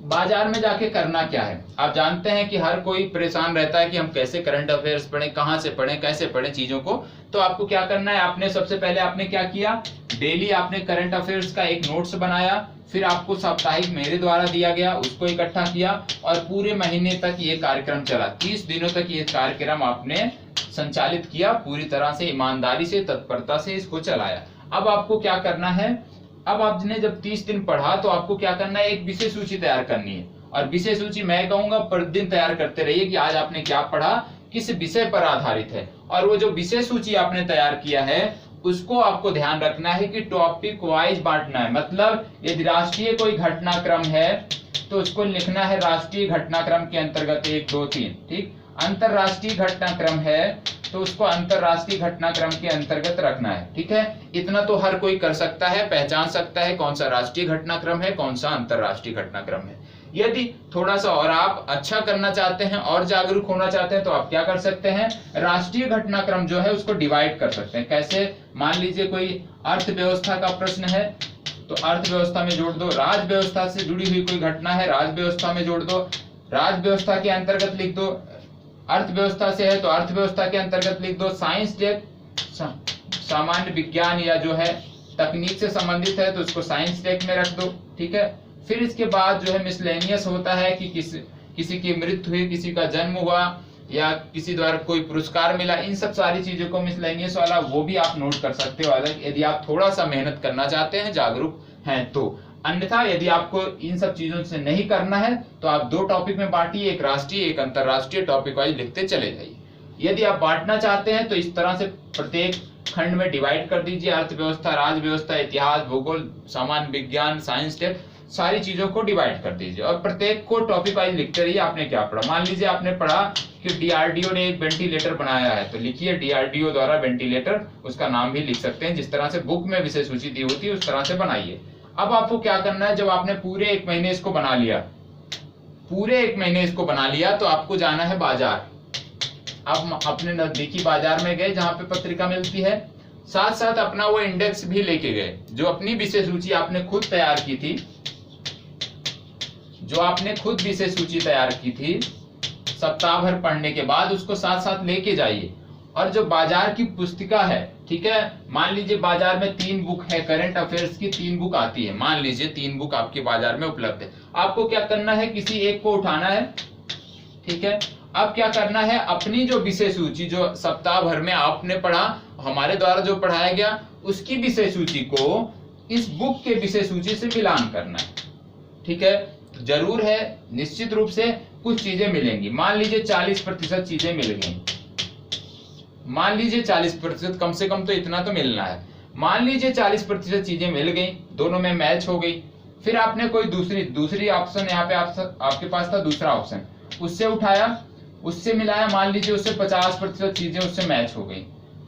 बाजार में जाके करना क्या है, आप जानते हैं कि हर कोई परेशान रहता है कि हम कैसे करंट अफेयर्स पढ़ें, कहां से पढ़ें, कैसे पढ़ें चीजों को। तो आपको क्या करना है, आपने सबसे पहले आपने क्या किया, डेली आपने करंट अफेयर्स का एक नोट्स बनाया, फिर आपको साप्ताहिक मेरे द्वारा दिया गया उसको इकट्ठा किया, और पूरे महीने तक ये कार्यक्रम चला। 30 दिनों तक ये कार्यक्रम आपने संचालित किया, पूरी तरह से ईमानदारी से, तत्परता से इसको चलाया। अब आपको क्या करना है, अब आपने जब 30 दिन पढ़ा तो आपको क्या करना है, एक विषय सूची तैयार करनी है। और विषय सूची मैं कहूंगा प्रतिदिन तैयार करते रहिए कि आज आपने क्या पढ़ा, किस विषय पर आधारित है। और वो जो विषय सूची आपने तैयार किया है उसको आपको ध्यान रखना है कि टॉपिक वाइज बांटना है। मतलब यदि राष्ट्रीय कोई घटनाक्रम है तो उसको लिखना है राष्ट्रीय घटनाक्रम के अंतर्गत 1, 2, 3। ठीक, अंतरराष्ट्रीय घटनाक्रम है तो उसको अंतरराष्ट्रीय घटनाक्रम के अंतर्गत रखना है। ठीक है, इतना तो हर कोई कर सकता है, पहचान सकता है कौन सा राष्ट्रीय घटनाक्रम है, कौन सा अंतरराष्ट्रीय घटनाक्रम है। यदि थोड़ा सा और आप अच्छा करना चाहते हैं और जागरूक होना चाहते हैं तो आप क्या कर सकते हैं, राष्ट्रीय घटनाक्रम जो है उसको डिवाइड कर सकते हैं। कैसे, मान लीजिए कोई अर्थव्यवस्था का प्रश्न है तो अर्थव्यवस्था में जोड़ दो, राज व्यवस्था से जुड़ी हुई कोई घटना है राज व्यवस्था में जोड़ दो, राज व्यवस्था के अंतर्गत लिख दो, अर्थव्यवस्था से है तो अर्थव्यवस्था के अंतर्गत लिख दो, साइंस टेक सामान्य विज्ञान या जो है तकनीक से संबंधित है तो उसको साइंस टेक में रख दो। ठीक है, फिर इसके बाद जो है मिसलेनियस होता है कि किसी की मृत्यु हुई, किसी का जन्म हुआ या किसी द्वारा कोई पुरस्कार मिला, इन सब सारी चीजों को मिसलेनियस वाला वो भी आप नोट कर सकते हो अलग, यदि आप थोड़ा सा मेहनत करना चाहते हैं, जागरूक हैं तो। अन्यथा यदि आपको इन सब चीजों से नहीं करना है तो आप 2 टॉपिक में बांटिए, एक राष्ट्रीय एक अंतरराष्ट्रीय, टॉपिक वाइज लिखते चले जाइए। यदि आप बांटना चाहते हैं तो इस तरह से प्रत्येक खंड में डिवाइड कर दीजिए, अर्थव्यवस्था, राज व्यवस्था, इतिहास, भूगोल, सामान्य विज्ञान, साइंस टेक, सारी चीजों को डिवाइड कर दीजिए और प्रत्येक को टॉपिक वाइज लिखते रहिए आपने क्या पढ़ा। मान लीजिए आपने पढ़ा कि DRDO ने एक वेंटिलेटर बनाया है तो लिखिए DRDO द्वारा वेंटिलेटर, उसका नाम भी लिख सकते हैं। जिस तरह से बुक में विषय सूची दी होती है उस तरह से बनाइए। अब आपको क्या करना है, जब आपने पूरे 1 महीने इसको बना लिया, पूरे 1 महीने इसको बना लिया तो आपको जाना है बाजार। अब अपने नजदीकी बाजार में गए जहां पे पत्रिका मिलती है, साथ साथ अपना वो इंडेक्स भी लेके गए जो अपनी विषय सूची आपने खुद तैयार की थी, जो आपने खुद विषय सूची तैयार की थी सप्ताह भर पढ़ने के बाद उसको साथ साथ लेके जाइए। और जो बाजार की पुस्तिका है, ठीक है, मान लीजिए बाजार में 3 बुक है, करंट अफेयर्स की 3 बुक आती है, मान लीजिए 3 बुक आपके बाजार में उपलब्ध है। आपको क्या करना है, किसी एक को उठाना है। ठीक है, अब क्या करना है, अपनी जो विषय सूची जो सप्ताह भर में आपने पढ़ा, हमारे द्वारा जो पढ़ाया गया, उसकी विषय सूची को इस बुक के विषय सूची से मिलान करना है। ठीक है, तो जरूर है, निश्चित रूप से कुछ चीजें मिलेंगी। मान लीजिए 40% चीजें मिल गई, मान लीजिए 40%, कम से कम तो इतना तो मिलना है। मान लीजिए 40% चीजें मिल गई, दोनों में मैच हो गई। फिर आपने कोई दूसरी ऑप्शन यहाँ पे आपके पास था दूसरा ऑप्शन, उससे उठाया, उससे मिलाया, मान लीजिए उससे 50% चीजें उससे मैच हो गई।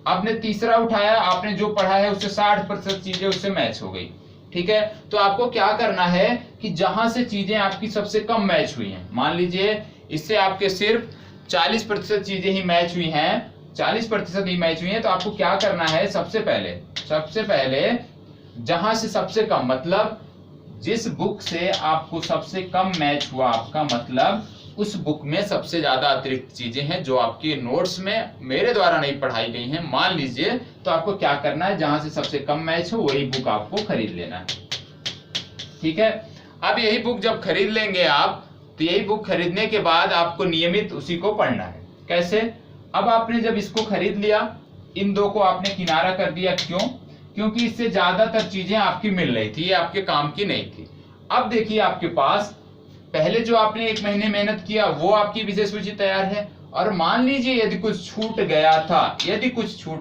आपने तीसरा उठाया, आपने जो पढ़ा है उससे 60% चीजें उससे मैच हो गई। ठीक है, तो आपको क्या करना है कि जहां से चीजें आपकी सबसे कम मैच हुई हैं, मान लीजिए इससे आपके सिर्फ 40% चीजें ही मैच हुई हैं, 40% ही मैच हुई हैं, तो आपको क्या करना है, सबसे पहले जहां से सबसे कम, मतलब जिस बुक से आपको सबसे कम मैच हुआ, आपका मतलब उस बुक में सबसे ज्यादा अतिरिक्त चीजें हैं जो आपके नोट्स में मेरे द्वारा नहीं पढ़ाई गई हैं, मान लीजिए, तो आपको क्या करना है, जहां से सबसे कम मैच हो वही बुक आपको खरीद लेना है। ठीक है, अब यही बुक जब खरीद लेंगे आप, तो यही बुक खरीदने के बाद आपको नियमित उसी को पढ़ना है। कैसे? अब आपने जब इसको खरीद लिया, इन दो को आपने किनारा कर दिया, क्यों? क्योंकि इससे ज्यादातर चीजें आपकी मिल रही थी, ये आपके काम की नहीं थी। अब देखिए आपके पास पहले जो आपने 1 महीने मेहनत किया वो आपकी विषय सूची तैयार है, और मान लीजिए यदि कुछ छूट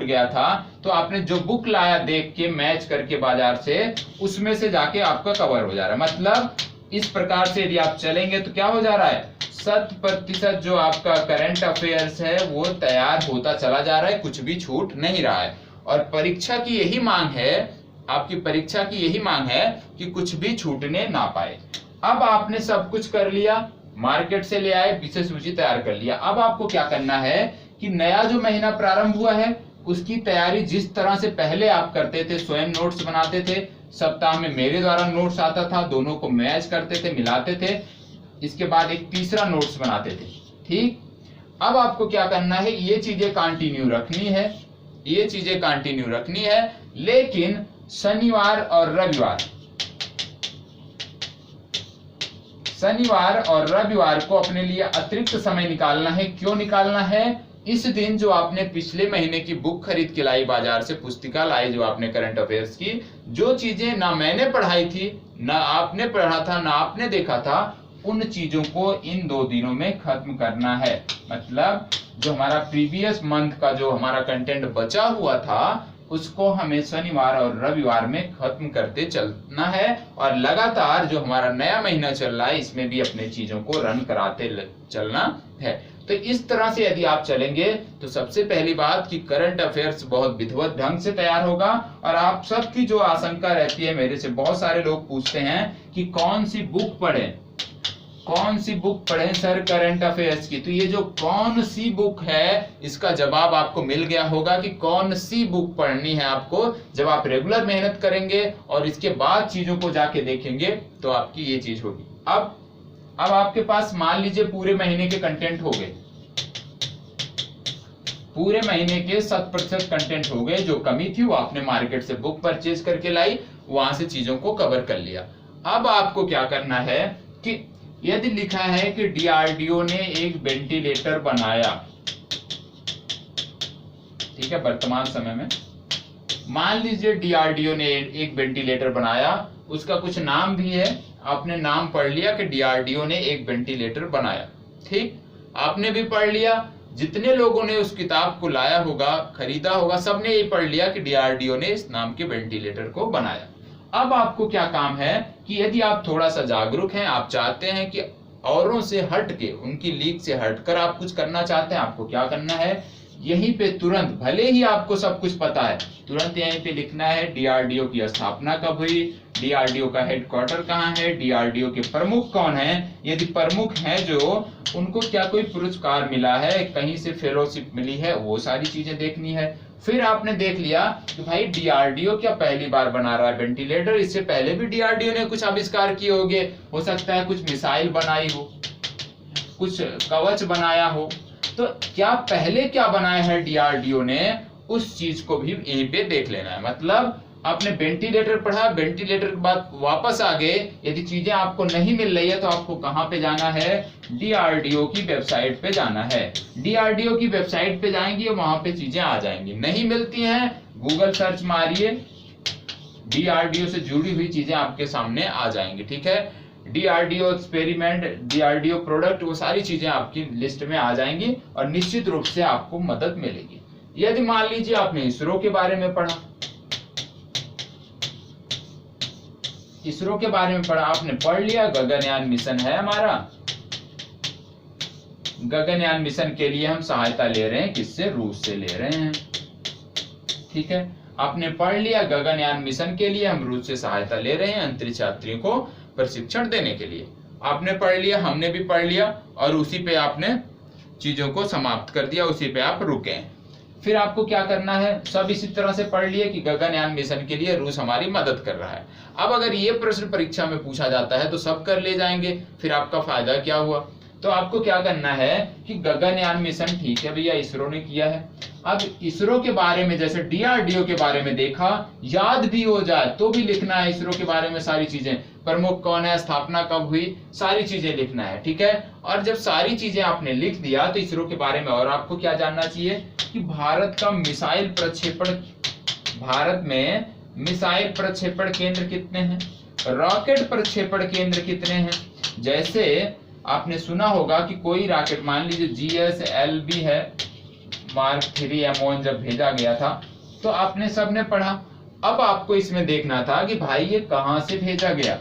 गया था, तो आपने जो बुक लाया देख के मैच करके बाजार से, उसमें से जाके आपका कवर हो जा रहा है। मतलब इस प्रकार से यदि आप चलेंगे तो क्या हो जा रहा है, 100% जो आपका करंट अफेयर्स है वो तैयार होता चला जा रहा है, कुछ भी छूट नहीं रहा है। और परीक्षा की यही मांग है, आपकी परीक्षा की यही मांग है कि कुछ भी छूटने ना पाए। अब आपने सब कुछ कर लिया, मार्केट से ले आए, विषय सूची तैयार कर लिया। अब आपको क्या करना है कि नया जो महीना प्रारंभ हुआ है उसकी तैयारी जिस तरह से पहले आप करते थे, स्वयं नोट्स बनाते थे, सप्ताह में मेरे द्वारा नोट्स आता था, दोनों को मैच करते थे, मिलाते थे, इसके बाद एक तीसरा नोट्स बनाते थे। ठीक, अब आपको क्या करना है, ये चीजें कंटिन्यू रखनी है, लेकिन शनिवार और रविवार को अपने लिए अतिरिक्त समय निकालना है। क्यों निकालना है? इस दिन जो आपने पिछले महीने की बुक खरीद के लाई, बाजार से पुस्तिका लाई, जो आपने करंट अफेयर्स की, जो चीजें ना मैंने पढ़ाई थी, ना आपने पढ़ा था, ना आपने देखा था, उन चीजों को इन 2 दिनों में खत्म करना है। मतलब जो हमारा प्रीवियस मंथ का जो हमारा कंटेंट बचा हुआ था, उसको हमें शनिवार और रविवार में खत्म करते चलना है, और लगातार जो हमारा नया महीना चल रहा है इसमें भी अपने चीजों को रन कराते चलना है। तो इस तरह से यदि आप चलेंगे तो सबसे पहली बात कि करंट अफेयर्स बहुत विधिवत ढंग से तैयार होगा। और आप सबकी जो आशंका रहती है, मेरे से बहुत सारे लोग पूछते हैं कि कौन सी बुक पढ़ें सर करंट अफेयर्स की, तो ये जो कौन सी बुक है इसका जवाब आपको मिल गया होगा कि कौन सी बुक पढ़नी है आपको। जब आप रेगुलर मेहनत करेंगे और इसके बाद चीजों को जाके देखेंगे तो आपकी ये चीज होगी। अब आपके पास मान लीजिए पूरे महीने के कंटेंट हो गए, पूरे महीने के 100% कंटेंट हो गए, जो कमी थी वो आपने मार्केट से बुक परचेज करके लाई, वहां से चीजों को कवर कर लिया। अब आपको क्या करना है कि यदि लिखा है कि डीआरडीओ ने एक वेंटिलेटर बनाया, ठीक है, वर्तमान समय में मान लीजिए डीआरडीओ ने एक वेंटिलेटर बनाया, उसका कुछ नाम भी है, आपने नाम पढ़ लिया कि डीआरडीओ ने एक वेंटिलेटर बनाया। ठीक, आपने भी पढ़ लिया, जितने लोगों ने उस किताब को लाया होगा, खरीदा होगा, सबने ये पढ़ लिया कि डीआरडीओ ने इस नाम के वेंटिलेटर को बनाया। अब आपको क्या काम है कि यदि आप थोड़ा सा जागरूक हैं, आप चाहते हैं कि औरों से हट के, उनकी लीग से हटकर आप कुछ करना चाहते हैं, आपको क्या करना है, यहीं पे तुरंत, भले ही आपको सब कुछ पता है, तुरंत यहीं पे लिखना है डीआरडीओ की स्थापना कब हुई, डीआरडीओ का हेडक्वार्टर कहाँ है, डीआरडीओ के प्रमुख कौन हैं, यदि प्रमुख हैं जो, उनको क्या कोई पुरस्कार मिला है, कहीं से फेलोशिप मिली है, वो सारी चीजें देखनी है। फिर आपने देख लिया कि भाई डीआरडीओ क्या पहली बार बना रहा है वेंटिलेटर, इससे पहले भी डीआरडीओ ने कुछ आविष्कार किए होंगे, हो सकता है कुछ मिसाइल बनाई हो, कुछ कवच बनाया हो, तो क्या पहले क्या बनाया है डीआरडीओ ने, उस चीज को भी यहीं पे देख लेना है। मतलब आपने वेंटिलेटर पढ़ा, वेंटिलेटर के बाद वापस आ गए, यदि चीजें आपको नहीं मिल रही है तो आपको कहां पे जाना है, डीआरडीओ की वेबसाइट पे जाना है। डीआरडीओ की वेबसाइट पे जाएंगे, वहां पे चीजें आ जाएंगी, नहीं मिलती हैं गूगल सर्च मारिए, डीआरडीओ से जुड़ी हुई चीजें आपके सामने आ जाएंगी। ठीक है, डीआरडीओ एक्सपेरिमेंट, डीआरडीओ प्रोडक्ट, वो सारी चीजें आपकी लिस्ट में आ जाएंगी और निश्चित रूप से आपको मदद मिलेगी। यदि मान लीजिए आपने इसरो के बारे में पढ़ा, इसरो के बारे में पढ़ा, आपने पढ़ लिया गगनयान मिशन है हमारा, गगनयान मिशन के लिए हम सहायता ले रहे हैं, किससे? रूस से ले रहे हैं। ठीक है, आपने पढ़ लिया गगनयान मिशन के लिए हम रूस से सहायता ले रहे हैं अंतरिक्ष यात्रियों को प्रशिक्षण देने के लिए। आपने पढ़ लिया, हमने भी पढ़ लिया और उसी पे आपने चीजों को समाप्त कर दिया, उसी पे आप रुके हैं। फिर आपको क्या करना है? सब इसी तरह से पढ़ लिए कि गगनयान मिशन के लिए रूस हमारी मदद कर रहा है। अब अगर ये प्रश्न परीक्षा में पूछा जाता है तो सब कर ले जाएंगे, फिर आपका फायदा क्या हुआ? तो आपको क्या करना है कि गगनयान मिशन ठीक है भैया इसरो ने किया है, अब इसरो के बारे में जैसे डीआरडीओ के बारे में देखा, याद भी हो जाए तो भी लिखना है इसरो के बारे में सारी चीजें, प्रमुख कौन है, स्थापना कब हुई, सारी चीजें लिखना है। ठीक है, और जब सारी चीजें आपने लिख दिया तो इसरो के बारे में और आपको क्या जानना चाहिए कि भारत का मिसाइल प्रक्षेपण, भारत में मिसाइल प्रक्षेपण केंद्र कितने हैं, रॉकेट प्रक्षेपण केंद्र कितने हैं। जैसे आपने सुना होगा कि कोई रॉकेट मान लीजिए GSLV है, मार्क 3 M1 जब भेजा गया था तो आपने सबने पढ़ा। अब आपको इसमें देखना था कि भाई ये कहां से भेजा गया,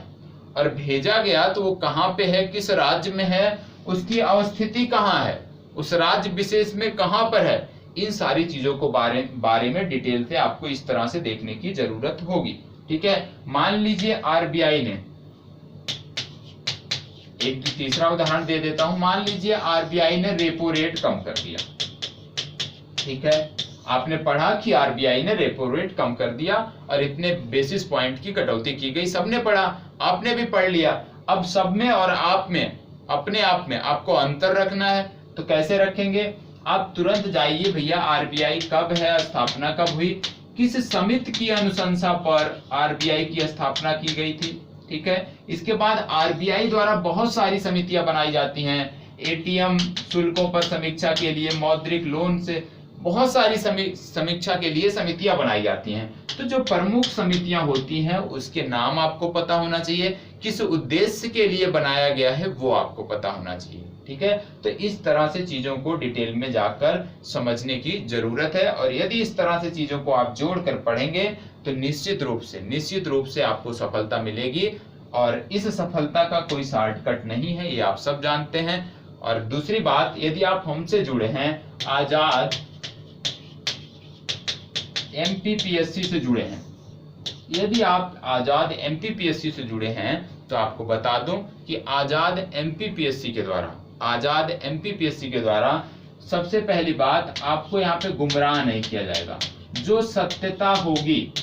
और भेजा गया तो वो कहां पे है, किस राज्य में है, उसकी अवस्थिति कहां है, उस राज्य विशेष में कहां पर है, इन सारी चीजों को बारे में डिटेल से आपको इस तरह से देखने की जरूरत होगी। ठीक है, मान लीजिए RBI ने, एक तीसरा उदाहरण दे देता हूं, मान लीजिए RBI ने रेपो रेट कम कर दिया। ठीक है, आपने पढ़ा कि RBI ने रेपो रेट कम कर दिया और इतने बेसिस पॉइंट की कटौती की गई, सबने पढ़ा, आपने भी पढ़ लिया। अब सब में और आप में, अपने आप में आपको अंतर रखना है, तो कैसे रखेंगे? आप तुरंत जाइए भैया RBI कब है, स्थापना कब हुई, किस समिति की अनुशंसा पर RBI की स्थापना की गई थी। ठीक है, इसके बाद RBI द्वारा बहुत सारी समितियां बनाई जाती हैं, ATM शुल्कों पर समीक्षा के लिए, मौद्रिक लोन से बहुत सारी समीक्षा के लिए समितियां बनाई जाती हैं। तो जो प्रमुख समितियां होती हैं उसके नाम आपको पता होना चाहिए, किस उद्देश्य के लिए बनाया गया है वो आपको पता होना चाहिए। ठीक है, तो इस तरह से चीजों को डिटेल में जाकर समझने की जरूरत है, और यदि इस तरह से चीजों को आप जोड़कर पढ़ेंगे तो निश्चित रूप से आपको सफलता मिलेगी। और इस सफलता का कोई शॉर्टकट नहीं है, ये आप सब जानते हैं। और दूसरी बात, यदि आप हमसे जुड़े हैं, आजाद MPPSC से जुड़े हैं, यदि आप आजाद MPPSC से जुड़े हैं तो आपको बता दूं कि आजाद MPPSC के द्वारा सबसे पहली बात, आपको यहाँ पे गुमराह नहीं किया जाएगा। जो सत्यता होगी,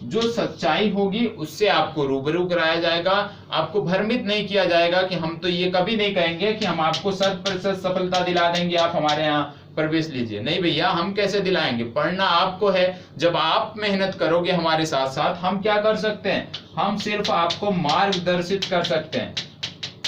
जो सच्चाई होगी उससे आपको रूबरू कराया जाएगा। आपको भ्रमित नहीं किया जाएगा कि हम तो ये कभी नहीं कहेंगे कि हम आपको 100% सफलता दिला देंगे, आप हमारे यहाँ प्रवेश लीजिए। नहीं भैया, हम कैसे दिलाएंगे, पढ़ना आपको है। जब आप मेहनत करोगे हमारे साथ साथ, हम क्या कर सकते हैं, हम सिर्फ आपको मार्गदर्शित कर सकते हैं।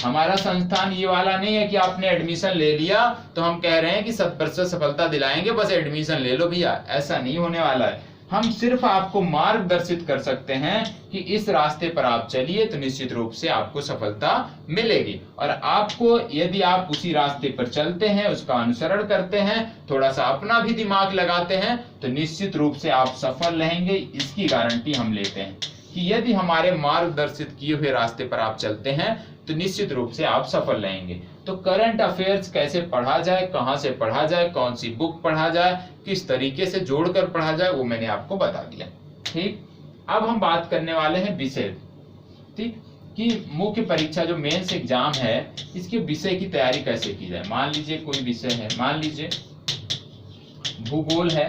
हमारा संस्थान ये वाला नहीं है कि आपने एडमिशन ले लिया तो हम कह रहे हैं कि 100% सफलता दिलाएंगे, बस एडमिशन ले लो भैया, ऐसा नहीं होने वाला है। हम सिर्फ आपको मार्गदर्शित कर सकते हैं कि इस रास्ते पर आप चलिए तो निश्चित रूप से आपको सफलता मिलेगी। और आपको, यदि आप उसी रास्ते पर चलते हैं, उसका अनुसरण करते हैं, थोड़ा सा अपना भी दिमाग लगाते हैं, तो निश्चित रूप से आप सफल रहेंगे। इसकी गारंटी हम लेते हैं कि यदि हमारे मार्गदर्शित किए हुए रास्ते पर आप चलते हैं तो निश्चित रूप से आप सफल रहेंगे। तो करंट अफेयर्स कैसे पढ़ा जाए, कहां से पढ़ा जाए, कौन सी बुक पढ़ा जाए, किस तरीके से जोड़कर पढ़ा जाए, वो मैंने आपको बता दिया। ठीक, अब हम बात करने वाले हैं विषय, ठीक, कि मुख्य परीक्षा जो मेंस एग्जाम है, इसके विषय की तैयारी कैसे की जाए। मान लीजिए कोई विषय है, मान लीजिए भूगोल है।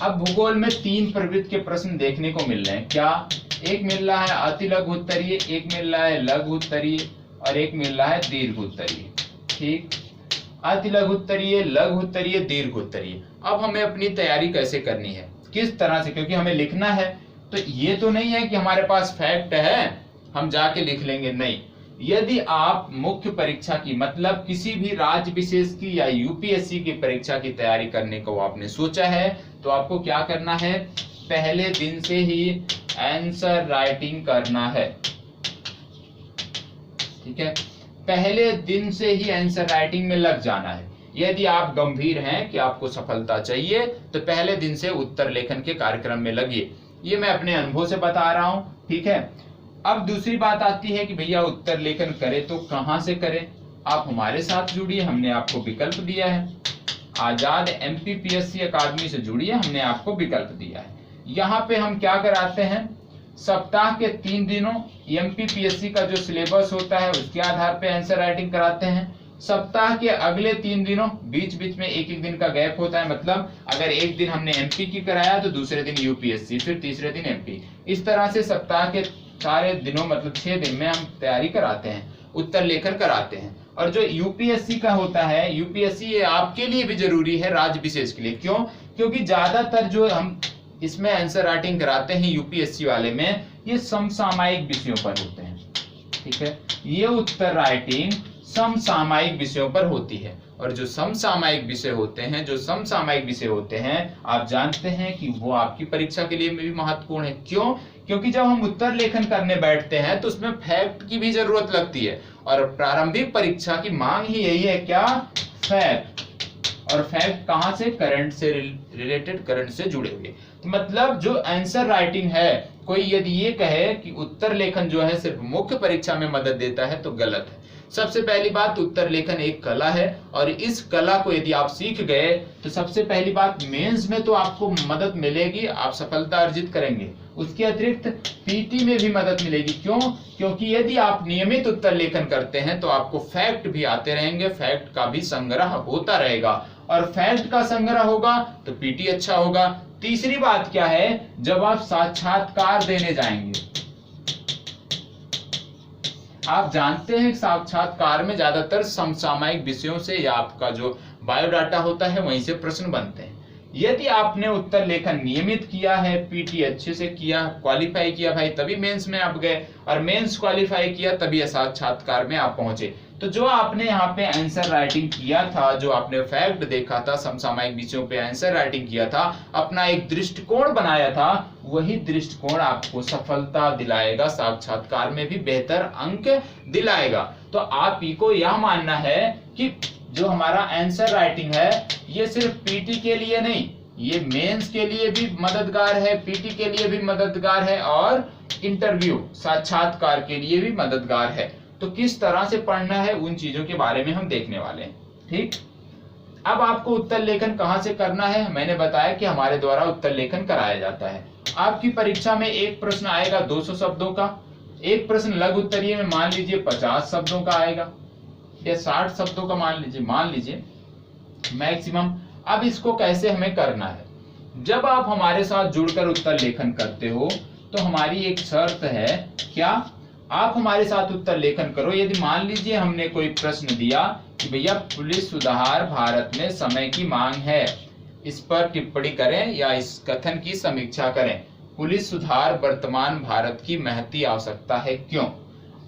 अब भूगोल में 3 प्रवृत्ति के प्रश्न देखने को मिल रहे हैं। क्या? एक मिल रहा है अति लघु उत्तरीय, एक मिल रहा है लघु उत्तरीय और एक मिल रहा है दीर्घ उत्तरीय। ठीक, अति लघु उत्तरीय, लघु उत्तरीय, दीर्घ उत्तरीय। अब हमें अपनी तैयारी कैसे करनी है, किस तरह से, क्योंकि हमें लिखना है। तो ये तो नहीं है कि हमारे पास फैक्ट है हम जाके लिख लेंगे, नहीं। यदि आप मुख्य परीक्षा की, मतलब किसी भी राज्य विशेष की या UPSC की परीक्षा की तैयारी करने को आपने सोचा है, तो आपको क्या करना है, पहले दिन से ही आंसर राइटिंग करना है। ठीक है, पहले दिन से ही आंसर राइटिंग में लग जाना है। यदि आप गंभीर हैं कि आपको सफलता चाहिए तो पहले दिन से उत्तर लेखन के कार्यक्रम में लगिए। ये मैं अपने अनुभव से बता रहा हूं, ठीक है। अब दूसरी बात आती है कि भैया उत्तर लेखन करें तो कहां से करें। आप हमारे साथ जुड़िए, हमने आपको विकल्प दिया है। आजाद MPPSC अकादमी से जुड़िए, हमने आपको विकल्प दिया है। यहाँ पे हम क्या कराते हैं, सप्ताह के 3 दिनों MPPSC का जो सिलेबस होता है उसके आधार पे आंसर राइटिंग कराते हैं। सप्ताह के अगले 3 दिनों बीच बीच में एक दिन का गैप होता है, मतलब अगर एक दिन हमने MP की कराया तो दूसरे दिन UPSC, फिर तीसरे दिन MP। इस तरह से सप्ताह के सारे दिनों मतलब 6 दिन में हम तैयारी कराते हैं, उत्तर लेखन कराते हैं। और जो UPSC का होता है, UPSC ये आपके लिए भी जरूरी है, राज्य विशेष के लिए। क्यों? क्योंकि ज्यादातर जो हम इसमें आंसर राइटिंग कराते हैं UPSC वाले में, ये समसामयिक विषयों पर होते हैं, ठीक है। ये उत्तर राइटिंग समसामयिक विषयों पर होती है। और जो समसामयिक विषय होते हैं आप जानते हैं कि वो आपकी परीक्षा के लिए भी महत्वपूर्ण है। क्यों? क्योंकि जब हम उत्तर लेखन करने बैठते हैं तो उसमें फैक्ट की भी जरूरत लगती है, और प्रारंभिक परीक्षा की मांग ही यही है, क्या? फैक्ट। और फैक्ट कहां से? करंट से रिलेटेड, करंट से जुड़े हुए। तो मतलब जो आंसर राइटिंग है, कोई यदि ये कहे कि उत्तर लेखन जो है सिर्फ मुख्य परीक्षा में मदद देता है तो गलत है। सबसे पहली बात, उत्तर लेखन एक कला है, और इस कला को यदि आप सीख गए तो सबसे पहली बात, मेंस में तो आपको मदद मिलेगी, आप सफलता अर्जित करेंगे। उसके अतिरिक्त PT में भी मदद मिलेगी। क्यों? क्योंकि यदि आप नियमित उत्तर लेखन करते हैं तो आपको फैक्ट भी आते रहेंगे, फैक्ट का भी संग्रह होता रहेगा, और फैक्ट का संग्रह होगा तो PT अच्छा होगा। तीसरी बात क्या है, जब आप साक्षात्कार देने जाएंगे, आप जानते हैं साक्षात्कार में ज्यादातर समसामयिक विषयों से या आपका जो बायोडाटा होता है वहीं से प्रश्न बनते हैं। यदि आपने उत्तर लेखन नियमित किया है, PT अच्छे से किया, क्वालिफाई किया भाई, तभी मेंस में आप गए, और मेंस क्वालिफाई किया तभी साक्षात्कार में आप पहुंचे। तो जो आपने यहाँ पे आंसर राइटिंग किया था, जो आपने फैक्ट देखा था, समसामयिक विषयों पे आंसर राइटिंग किया था, अपना एक दृष्टिकोण बनाया था, वही दृष्टिकोण आपको सफलता दिलाएगा, साक्षात्कार में भी बेहतर अंक दिलाएगा। तो आप ही को यह मानना है कि जो हमारा आंसर राइटिंग है ये सिर्फ PT के लिए नहीं, ये मेंस के लिए भी मददगार है, PT के लिए भी मददगार है, और इंटरव्यू साक्षात्कार के लिए भी मददगार है। तो किस तरह से पढ़ना है उन चीजों के बारे में हम देखने वाले हैं, ठीक। अब आपको उत्तर लेखन कहां से करना है, मैंने बताया कि हमारे द्वारा उत्तर लेखन कराया जाता है। आपकी परीक्षा में एक प्रश्न आएगा 200 शब्दों का, एक प्रश्न लघु उत्तरीय में मान लीजिए 50 शब्दों का आएगा, या 60 शब्दों का मान लीजिए मैक्सिमम। अब इसको कैसे हमें करना है, जब आप हमारे साथ जुड़कर उत्तर लेखन करते हो तो हमारी एक शर्त है, क्या? आप हमारे साथ उत्तर लेखन करो। यदि मान लीजिए हमने कोई प्रश्न दिया कि भैया पुलिस सुधार भारत में समय की मांग है, इस पर टिप्पणी करें या इस कथन की समीक्षा करें। पुलिस सुधार वर्तमान भारत की महती आवश्यकता है, क्यों?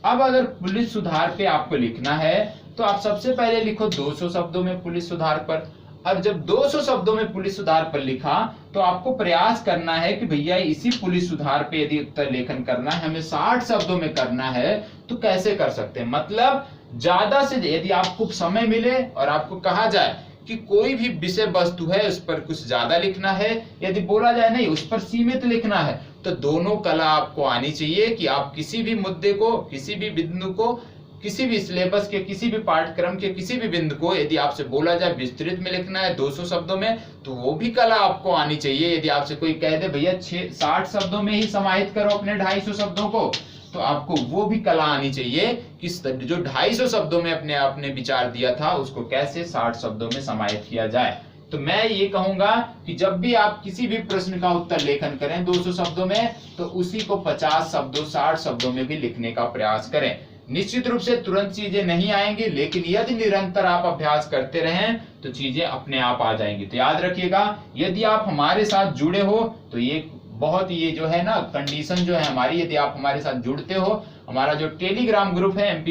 अब अगर पुलिस सुधार पे आपको लिखना है तो आप सबसे पहले लिखो 200 शब्दों में पुलिस सुधार पर। अब जब 200 शब्दों में पुलिस सुधार पर लिखा तो आपको प्रयास करना है कि भैया इसी पुलिस सुधार पे यदि उत्तर लेखन करना है, हमें 60 शब्दों में करना है, तो कैसे कर सकते हैं। मतलब ज्यादा से यदि आपको समय मिले और आपको कहा जाए कि कोई भी विषय वस्तु है उस पर कुछ ज्यादा लिखना है, यदि बोला जाए नहीं उस पर सीमित लिखना है, तो दोनों कला आपको आनी चाहिए कि आप किसी भी मुद्दे को, किसी भी बिंदु को, किसी भी सिलेबस के किसी भी पाठ्यक्रम के किसी भी बिंदु को यदि आपसे बोला जाए विस्तृत में लिखना है 200 शब्दों में, तो वो भी कला आपको आनी चाहिए। यदि आपसे कोई कह दे भैया 60 शब्दों में ही समाहित करो अपने 250 शब्दों को, तो आपको वो भी कला आनी चाहिए कि जो 250 शब्दों में अपने आपने विचार दिया था उसको कैसे 60 शब्दों में समाहित किया जाए। तो मैं ये कहूंगा कि जब भी आप किसी भी प्रश्न का उत्तर लेखन करें 200 शब्दों में, तो उसी को 50 शब्दों 60 शब्दों में भी लिखने का प्रयास करें। निश्चित रूप से तुरंत चीजें नहीं आएंगी, लेकिन यदि निरंतर आप अभ्यास करते रहें तो चीजें अपने आप आ जाएंगी। तो याद रखिएगा, यदि आप हमारे साथ जुड़े हो तो ये बहुत, ये जो है ना कंडीशन जो है हमारी, यदि आप हमारे साथ जुड़ते हो, हमारा जो टेलीग्राम ग्रुप है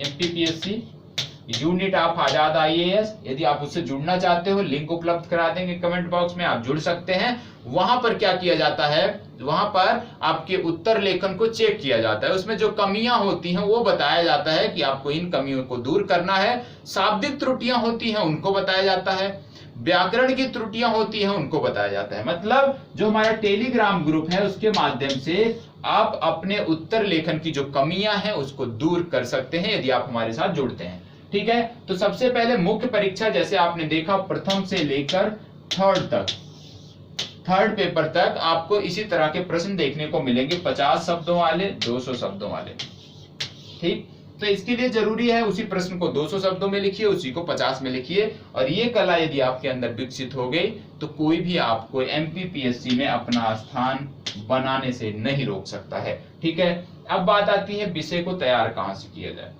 MPPSC unit of Azad IAS। यदि आप उससे जुड़ना चाहते हो, लिंक उपलब्ध करा देंगे कमेंट बॉक्स में, आप जुड़ सकते हैं। वहां पर क्या किया जाता है, वहां पर आपके उत्तर लेखन को चेक किया जाता है, उसमें जो कमियां होती हैं वो बताया जाता है कि आपको इन कमियों को दूर करना है। शाब्दिक त्रुटियां होती हैं उनको बताया जाता है, व्याकरण की त्रुटियां होती हैं उनको बताया जाता है। मतलब जो हमारा टेलीग्राम ग्रुप है उसके माध्यम से आप अपने उत्तर लेखन की जो कमियां हैं उसको दूर कर सकते हैं यदि आप हमारे साथ जुड़ते हैं। ठीक है, तो सबसे पहले मुख्य परीक्षा, जैसे आपने देखा प्रथम से लेकर थर्ड पेपर तक आपको इसी तरह के प्रश्न देखने को मिलेंगे, 50 शब्दों वाले, 200 शब्दों वाले। ठीक, तो इसके लिए जरूरी है उसी प्रश्न को 200 शब्दों में लिखिए, उसी को 50 में लिखिए। और ये कला यदि आपके अंदर विकसित हो गई तो कोई भी आपको MPPSC में अपना स्थान बनाने से नहीं रोक सकता है। ठीक है, अब बात आती है विषय को तैयार कहां से किया जाए।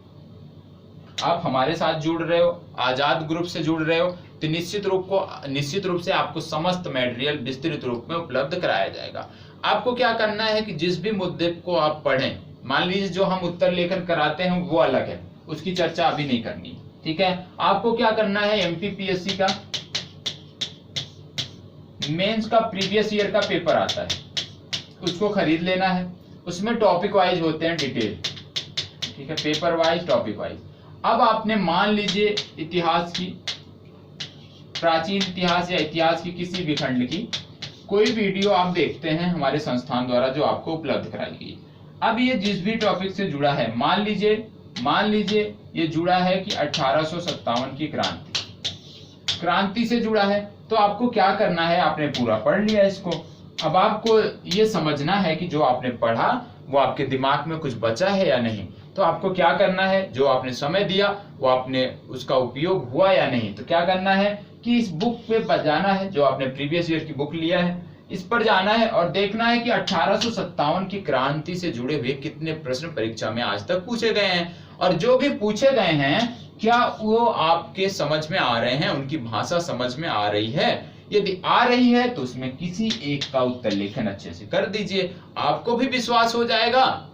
आप हमारे साथ जुड़ रहे हो, आजाद ग्रुप से जुड़ रहे हो, तो निश्चित रूप से आपको समस्त मटेरियल विस्तृत रूप में उपलब्ध कराया जाएगा। आपको क्या करना है कि जिस भी मुद्दे को आप पढ़ें, मान लीजिए जो हम उत्तर लेखन कराते हैं वो अलग है, उसकी चर्चा अभी नहीं करनी। ठीक है, आपको क्या करना है, MPPSC का मेंस का प्रीवियस ईयर का पेपर आता है, उसको खरीद लेना है। उसमें टॉपिक वाइज होते हैं डिटेल, ठीक है, पेपर वाइज, टॉपिक वाइज। अब आपने मान लीजिए इतिहास की, प्राचीन इतिहास या इतिहास की किसी भी खंड की कोई वीडियो आप देखते हैं हमारे संस्थान द्वारा जो आपको उपलब्ध कराई गई। अब ये जिस भी टॉपिक से जुड़ा है, मान लीजिए ये जुड़ा है कि 1857 की क्रांति से जुड़ा है, तो आपको क्या करना है, आपने पूरा पढ़ लिया इसको। अब आपको ये समझना है कि जो आपने पढ़ा वो आपके दिमाग में कुछ बचा है या नहीं। तो आपको क्या करना है, जो आपने समय दिया वो आपने उसका उपयोग हुआ या नहीं। तो क्या करना है कि इस बुक पे जाना है, जो आपने प्रीवियस ईयर की बुक लिया है इस पर जाना है और देखना है कि 1857 की क्रांति से जुड़े हुए कितने प्रश्न परीक्षा में आज तक पूछे गए हैं, और जो भी पूछे गए हैं क्या वो आपके समझ में आ रहे हैं, उनकी भाषा समझ में आ रही है। यदि आ रही है तो उसमें किसी एक का उत्तर लेखन अच्छे से कर दीजिए, आपको भी विश्वास हो जाएगा।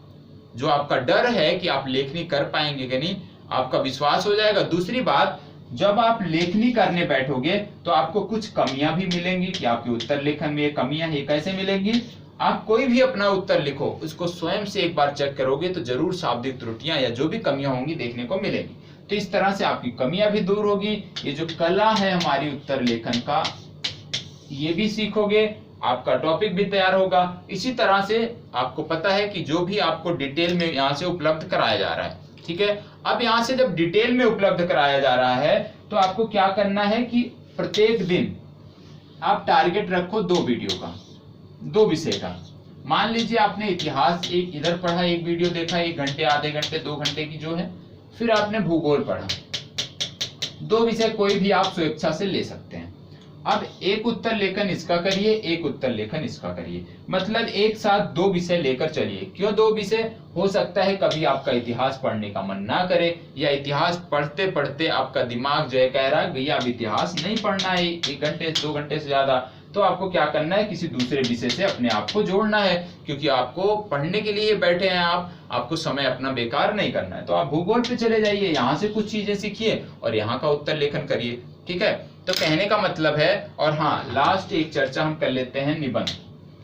जो आपका डर है कि आप लेखनी कर पाएंगे कि नहीं, आपका विश्वास हो जाएगा। दूसरी बात, जब आप लेखनी करने बैठोगे तो आपको कुछ कमियां भी मिलेंगी कि आपके उत्तर लेखन में ये कमियां हैं। कैसे मिलेंगी, आप कोई भी अपना उत्तर लिखो उसको स्वयं से एक बार चेक करोगे तो जरूर शाब्दिक त्रुटियां या जो भी कमियां होंगी देखने को मिलेंगी। तो इस तरह से आपकी कमियां भी दूर होगी। ये जो कला है हमारी उत्तर लेखन का, ये भी सीखोगे, आपका टॉपिक भी तैयार होगा। इसी तरह से आपको पता है कि जो भी आपको डिटेल में यहाँ से उपलब्ध कराया जा रहा है, ठीक है। अब यहाँ से जब डिटेल में उपलब्ध कराया जा रहा है तो आपको क्या करना है कि प्रत्येक दिन आप टारगेट रखो 2 वीडियो का, 2 विषय का। मान लीजिए आपने इतिहास एक इधर पढ़ा, एक वीडियो देखा 1 घंटे, आधे घंटे, 2 घंटे की जो है, फिर आपने भूगोल पढ़ा। 2 विषय कोई भी आप स्वेच्छा से ले सकते हैं। अब एक उत्तर लेखन इसका करिए, एक उत्तर लेखन इसका करिए, मतलब एक साथ 2 विषय लेकर चलिए। क्यों 2 विषय? हो सकता है कभी आपका इतिहास पढ़ने का मन ना करे, या इतिहास पढ़ते पढ़ते आपका दिमाग जो है कह रहा है भैया अब इतिहास नहीं पढ़ना है 1 घंटे 2 घंटे से ज्यादा। तो आपको क्या करना है, किसी दूसरे विषय से अपने आप को जोड़ना है, क्योंकि आपको पढ़ने के लिए बैठे हैं आपको समय अपना बेकार नहीं करना है। तो आप भूगोल पे चले जाइए, यहाँ से कुछ चीजें सीखिए और यहाँ का उत्तर लेखन करिए, ठीक है। तो कहने का मतलब है, और हाँ लास्ट एक चर्चा हम कर लेते हैं निबंध।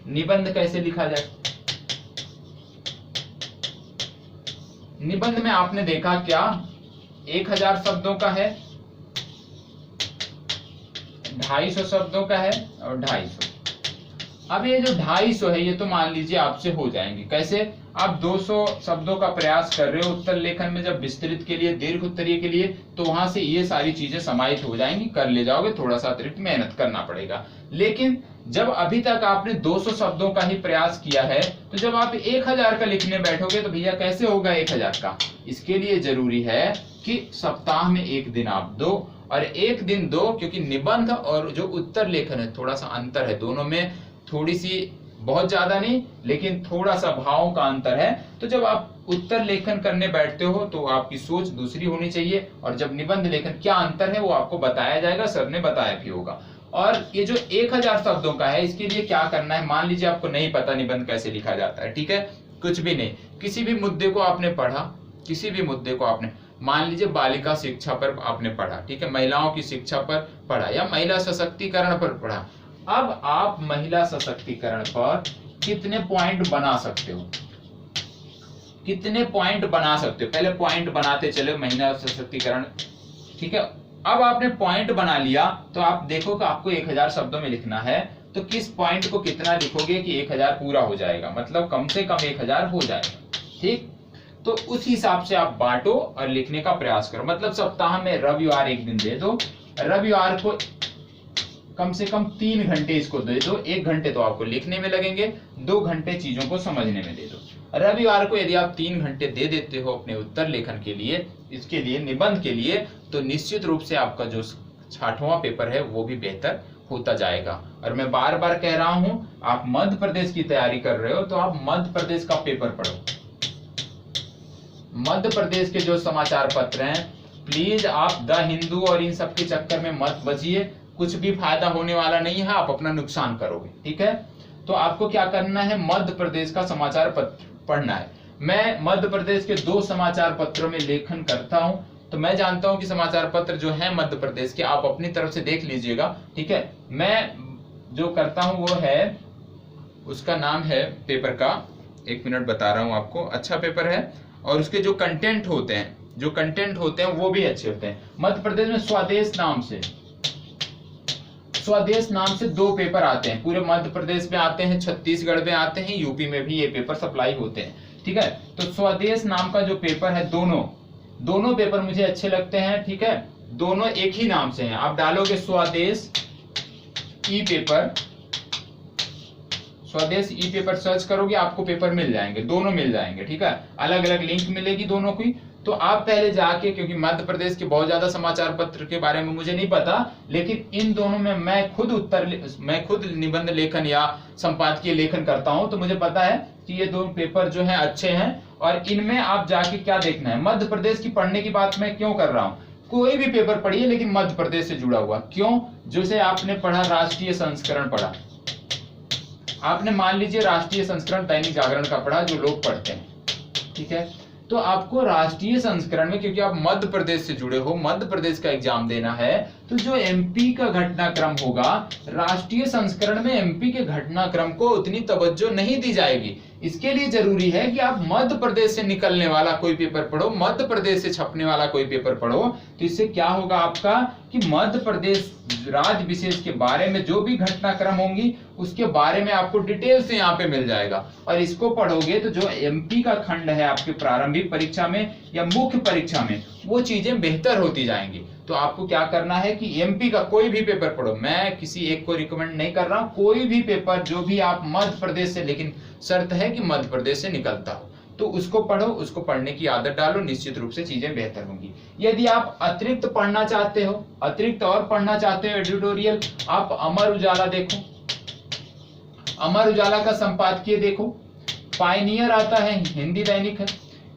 निबंध कैसे लिखा जाए? निबंध में आपने देखा क्या 1000 शब्दों का है, 250 शब्दों का है और 250। अब ये जो 250 है ये तो मान लीजिए आपसे हो जाएंगे। कैसे? आप 200 शब्दों का प्रयास कर रहे हो उत्तर लेखन में, जब विस्तृत के लिए, दीर्घ उत्तरीय के लिए, तो वहां से ये सारी चीजें समाहित हो जाएंगी, कर ले जाओगे। थोड़ा सा अतिरिक्त मेहनत करना पड़ेगा। लेकिन जब अभी तक आपने 200 शब्दों का ही प्रयास किया है, तो जब आप 1000 का लिखने बैठोगे तो भैया कैसे होगा 1000 का? इसके लिए जरूरी है कि सप्ताह में 1 दिन आप दो, और 1 दिन दो, क्योंकि निबंध और जो उत्तर लेखन है थोड़ा सा अंतर है, दोनों में थोड़ी सी, बहुत ज्यादा नहीं लेकिन थोड़ा सा भावों का अंतर है। तो जब आप उत्तर लेखन करने बैठते हो तो आपकी सोच दूसरी होनी चाहिए, और जब निबंध लेखन क्या अंतर है वो आपको बताया जाएगा, सर ने बताया भी होगा। और ये जो 1000 शब्दों का है, इसके लिए क्या करना है, मान लीजिए आपको नहीं पता निबंध कैसे लिखा जाता है, ठीक है, कुछ भी नहीं, किसी भी मुद्दे को आपने पढ़ा, किसी भी मुद्दे को आपने, मान लीजिए बालिका शिक्षा पर आपने पढ़ा, ठीक है, महिलाओं की शिक्षा पर पढ़ा या महिला सशक्तिकरण पर पढ़ा। अब आप महिला सशक्तिकरण पर कितने पॉइंट बना सकते हो, कितने पॉइंट बना सकते हो, पहले पॉइंट बनाते चले महिला सशक्तिकरण, ठीक है। अब आपने पॉइंट बना लिया तो आप देखो कि आपको 1000 शब्दों में लिखना है, तो किस पॉइंट को कितना लिखोगे कि 1000 पूरा हो जाएगा, मतलब कम से कम 1000 हो जाएगा, ठीक। तो उस हिसाब से आप बांटो और लिखने का प्रयास करो। मतलब सप्ताह में रविवार एक दिन दे दो, रविवार को कम से कम 3 घंटे इसको दे दो। 1 घंटे तो आपको लिखने में लगेंगे, 2 घंटे चीजों को समझने में दे दो। रविवार को यदि आप 3 घंटे दे देते हो अपने उत्तर लेखन के लिए, इसके लिए निबंध के लिए, तो निश्चित रूप से आपका जो 60वां पेपर है वो भी बेहतर होता जाएगा। और मैं बार बार कह रहा हूं, आप मध्य प्रदेश की तैयारी कर रहे हो तो आप मध्य प्रदेश का पेपर पढ़ो। मध्य प्रदेश के जो समाचार पत्र हैं, प्लीज आप द हिंदू और इन सब के चक्कर में मत बचिए, कुछ भी फायदा होने वाला नहीं है, आप अपना नुकसान करोगे, ठीक है। तो आपको क्या करना है, मध्य प्रदेश का समाचार पत्र पढ़ना है। मैं मध्य प्रदेश के 2 समाचार पत्रों में लेखन करता हूं, तो मैं जानता हूं कि समाचार पत्र जो है मध्य प्रदेश के, आप अपनी तरफ से देख लीजिएगा, ठीक है। मैं जो करता हूं वो है, उसका नाम है पेपर का, 1 मिनट बता रहा हूं आपको, अच्छा पेपर है और उसके जो कंटेंट होते हैं, वो भी अच्छे होते हैं। मध्य प्रदेश में स्वदेश नाम से 2 पेपर आते हैं, पूरे मध्य प्रदेश में आते हैं, छत्तीसगढ़ में आते हैं, यूपी में भी ये पेपर सप्लाई होते हैं, ठीक है। तो स्वदेश नाम का जो पेपर है, दोनों पेपर मुझे अच्छे लगते हैं, ठीक है। दोनों एक ही नाम से हैं, आप डालोगे स्वदेश ई पेपर सर्च करोगे, आपको पेपर मिल जाएंगे, दोनों मिल जाएंगे, ठीक है। अलग अलग लिंक मिलेगी दोनों की। तो आप पहले जाके, क्योंकि मध्य प्रदेश के बहुत ज्यादा समाचार पत्र के बारे में मुझे नहीं पता, लेकिन इन दोनों में मैं खुद निबंध लेखन या संपादकीय लेखन करता हूं, तो मुझे पता है कि ये 2 पेपर जो हैं अच्छे हैं। और इनमें आप जाके क्या देखना है, मध्य प्रदेश की पढ़ने की बात मैं क्यों कर रहा हूं, कोई भी पेपर पढ़िए लेकिन मध्य प्रदेश से जुड़ा हुआ। क्यों, जैसे आपने पढ़ा राष्ट्रीय संस्करण पढ़ा, आपने मान लीजिए राष्ट्रीय संस्करण दैनिक जागरण का पढ़ा, जो लोग पढ़ते हैं, ठीक है। तो आपको राष्ट्रीय संस्करण में, क्योंकि आप मध्य प्रदेश से जुड़े हो, मध्य प्रदेश का एग्जाम देना है, तो जो एमपी का घटनाक्रम होगा, राष्ट्रीय संस्करण में एमपी के घटनाक्रम को उतनी तवज्जो नहीं दी जाएगी। इसके लिए जरूरी है कि आप मध्य प्रदेश से निकलने वाला कोई पेपर पढ़ो, मध्य प्रदेश से छपने वाला कोई पेपर पढ़ो। तो इससे क्या होगा आपका, कि मध्य प्रदेश राज्य विशेष के बारे में जो भी घटनाक्रम होंगी, उसके बारे में आपको डिटेल से यहाँ पे मिल जाएगा। और इसको पढ़ोगे तो जो एमपी का खंड है आपके प्रारंभिक परीक्षा में या मुख्य परीक्षा में, वो चीजें बेहतर होती जाएंगी। तो आपको क्या करना है कि एमपी का कोई भी पेपर पढ़ो, मैं किसी एक को रिकमेंड नहीं कर रहा हूं, कोई भी पेपर जो भी आप मध्य प्रदेश से, लेकिन शर्त है कि मध्य प्रदेश से निकलता हो, तो उसको पढ़ो, उसको पढ़ने की आदत डालो, निश्चित रूप से चीजें बेहतर होंगी। यदि आप अतिरिक्त पढ़ना चाहते हो, अतिरिक्त और पढ़ना चाहते हो एडिटोरियल, आप अमर उजाला देखो, अमर उजाला का संपादकीय देखो, पायनियर आता है, हिंदी दैनिक है,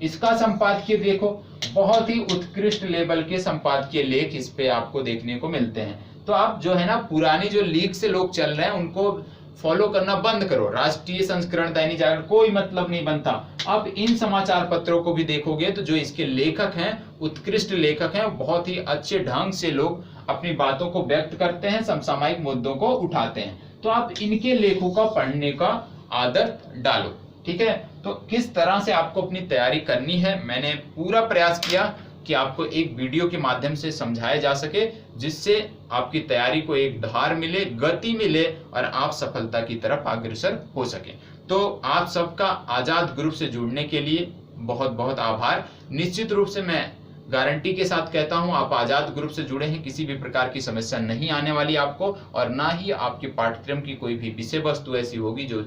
इसका संपादकीय देखो, बहुत ही उत्कृष्ट लेवल के संपादकीय लेख इस पे आपको देखने को मिलते हैं। तो आप जो है ना, पुरानी जो लीग से लोग चल रहे हैं उनको फॉलो करना बंद करो। राष्ट्रीय संस्करण दैनिक जागरण कोई मतलब नहीं बनता। आप इन समाचार पत्रों को भी देखोगे तो जो इसके लेखक हैं, उत्कृष्ट लेखक हैं, बहुत ही अच्छे ढंग से लोग अपनी बातों को व्यक्त करते हैं, समसामयिक मुद्दों को उठाते हैं। तो आप इनके लेखों का पढ़ने का आदत डालो, ठीक है। तो किस तरह से आपको अपनी तैयारी करनी है, मैंने पूरा प्रयास किया कि आपको एक वीडियो के माध्यम से समझाया जा सके, जिससे आपकी तैयारी को एक धार मिले, गति मिले और आप सफलता की तरफ अग्रसर हो सके। तो आप सबका आजाद ग्रुप से जुड़ने के लिए बहुत बहुत आभार। निश्चित रूप से मैं गारंटी के साथ कहता हूं, आप आजाद ग्रुप से जुड़े हैं, किसी भी प्रकार की समस्या नहीं आने वाली आपको, और ना ही आपके पाठ्यक्रम की कोई भी विषय वस्तु ऐसी होगी जो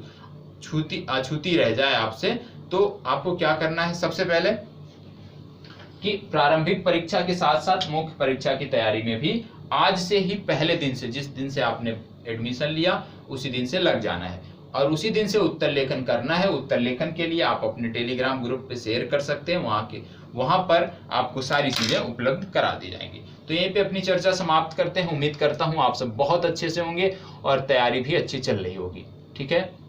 अछूती रह जाए आपसे। तो आपको क्या करना है, सबसे पहले कि प्रारंभिक परीक्षा के साथ साथ मुख्य परीक्षा की तैयारी में भी आज से ही, पहले दिन से, जिस दिन से आपने एडमिशन लिया उसी दिन से लग जाना है और उसी दिन से उत्तर लेखन करना है। उत्तर लेखन के लिए आप अपने टेलीग्राम ग्रुप पे शेयर कर सकते हैं, वहां पर आपको सारी चीजें उपलब्ध करा दी जाएंगी। तो यहीं पे अपनी चर्चा समाप्त करते हैं। उम्मीद करता हूं आप सब बहुत अच्छे से होंगे और तैयारी भी अच्छी चल रही होगी, ठीक है।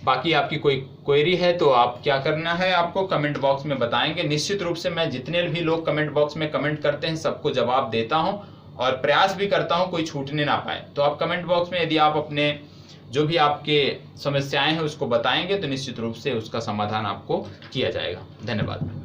बाकी आपकी कोई क्वेरी है तो आप क्या करना है, आपको कमेंट बॉक्स में बताएंगे। निश्चित रूप से मैं जितने भी लोग कमेंट बॉक्स में कमेंट करते हैं सबको जवाब देता हूं और प्रयास भी करता हूं कोई छूटने ना पाए। तो आप कमेंट बॉक्स में यदि आप अपने जो भी आपके समस्याएं हैं उसको बताएंगे तो निश्चित रूप से उसका समाधान आपको किया जाएगा। धन्यवाद।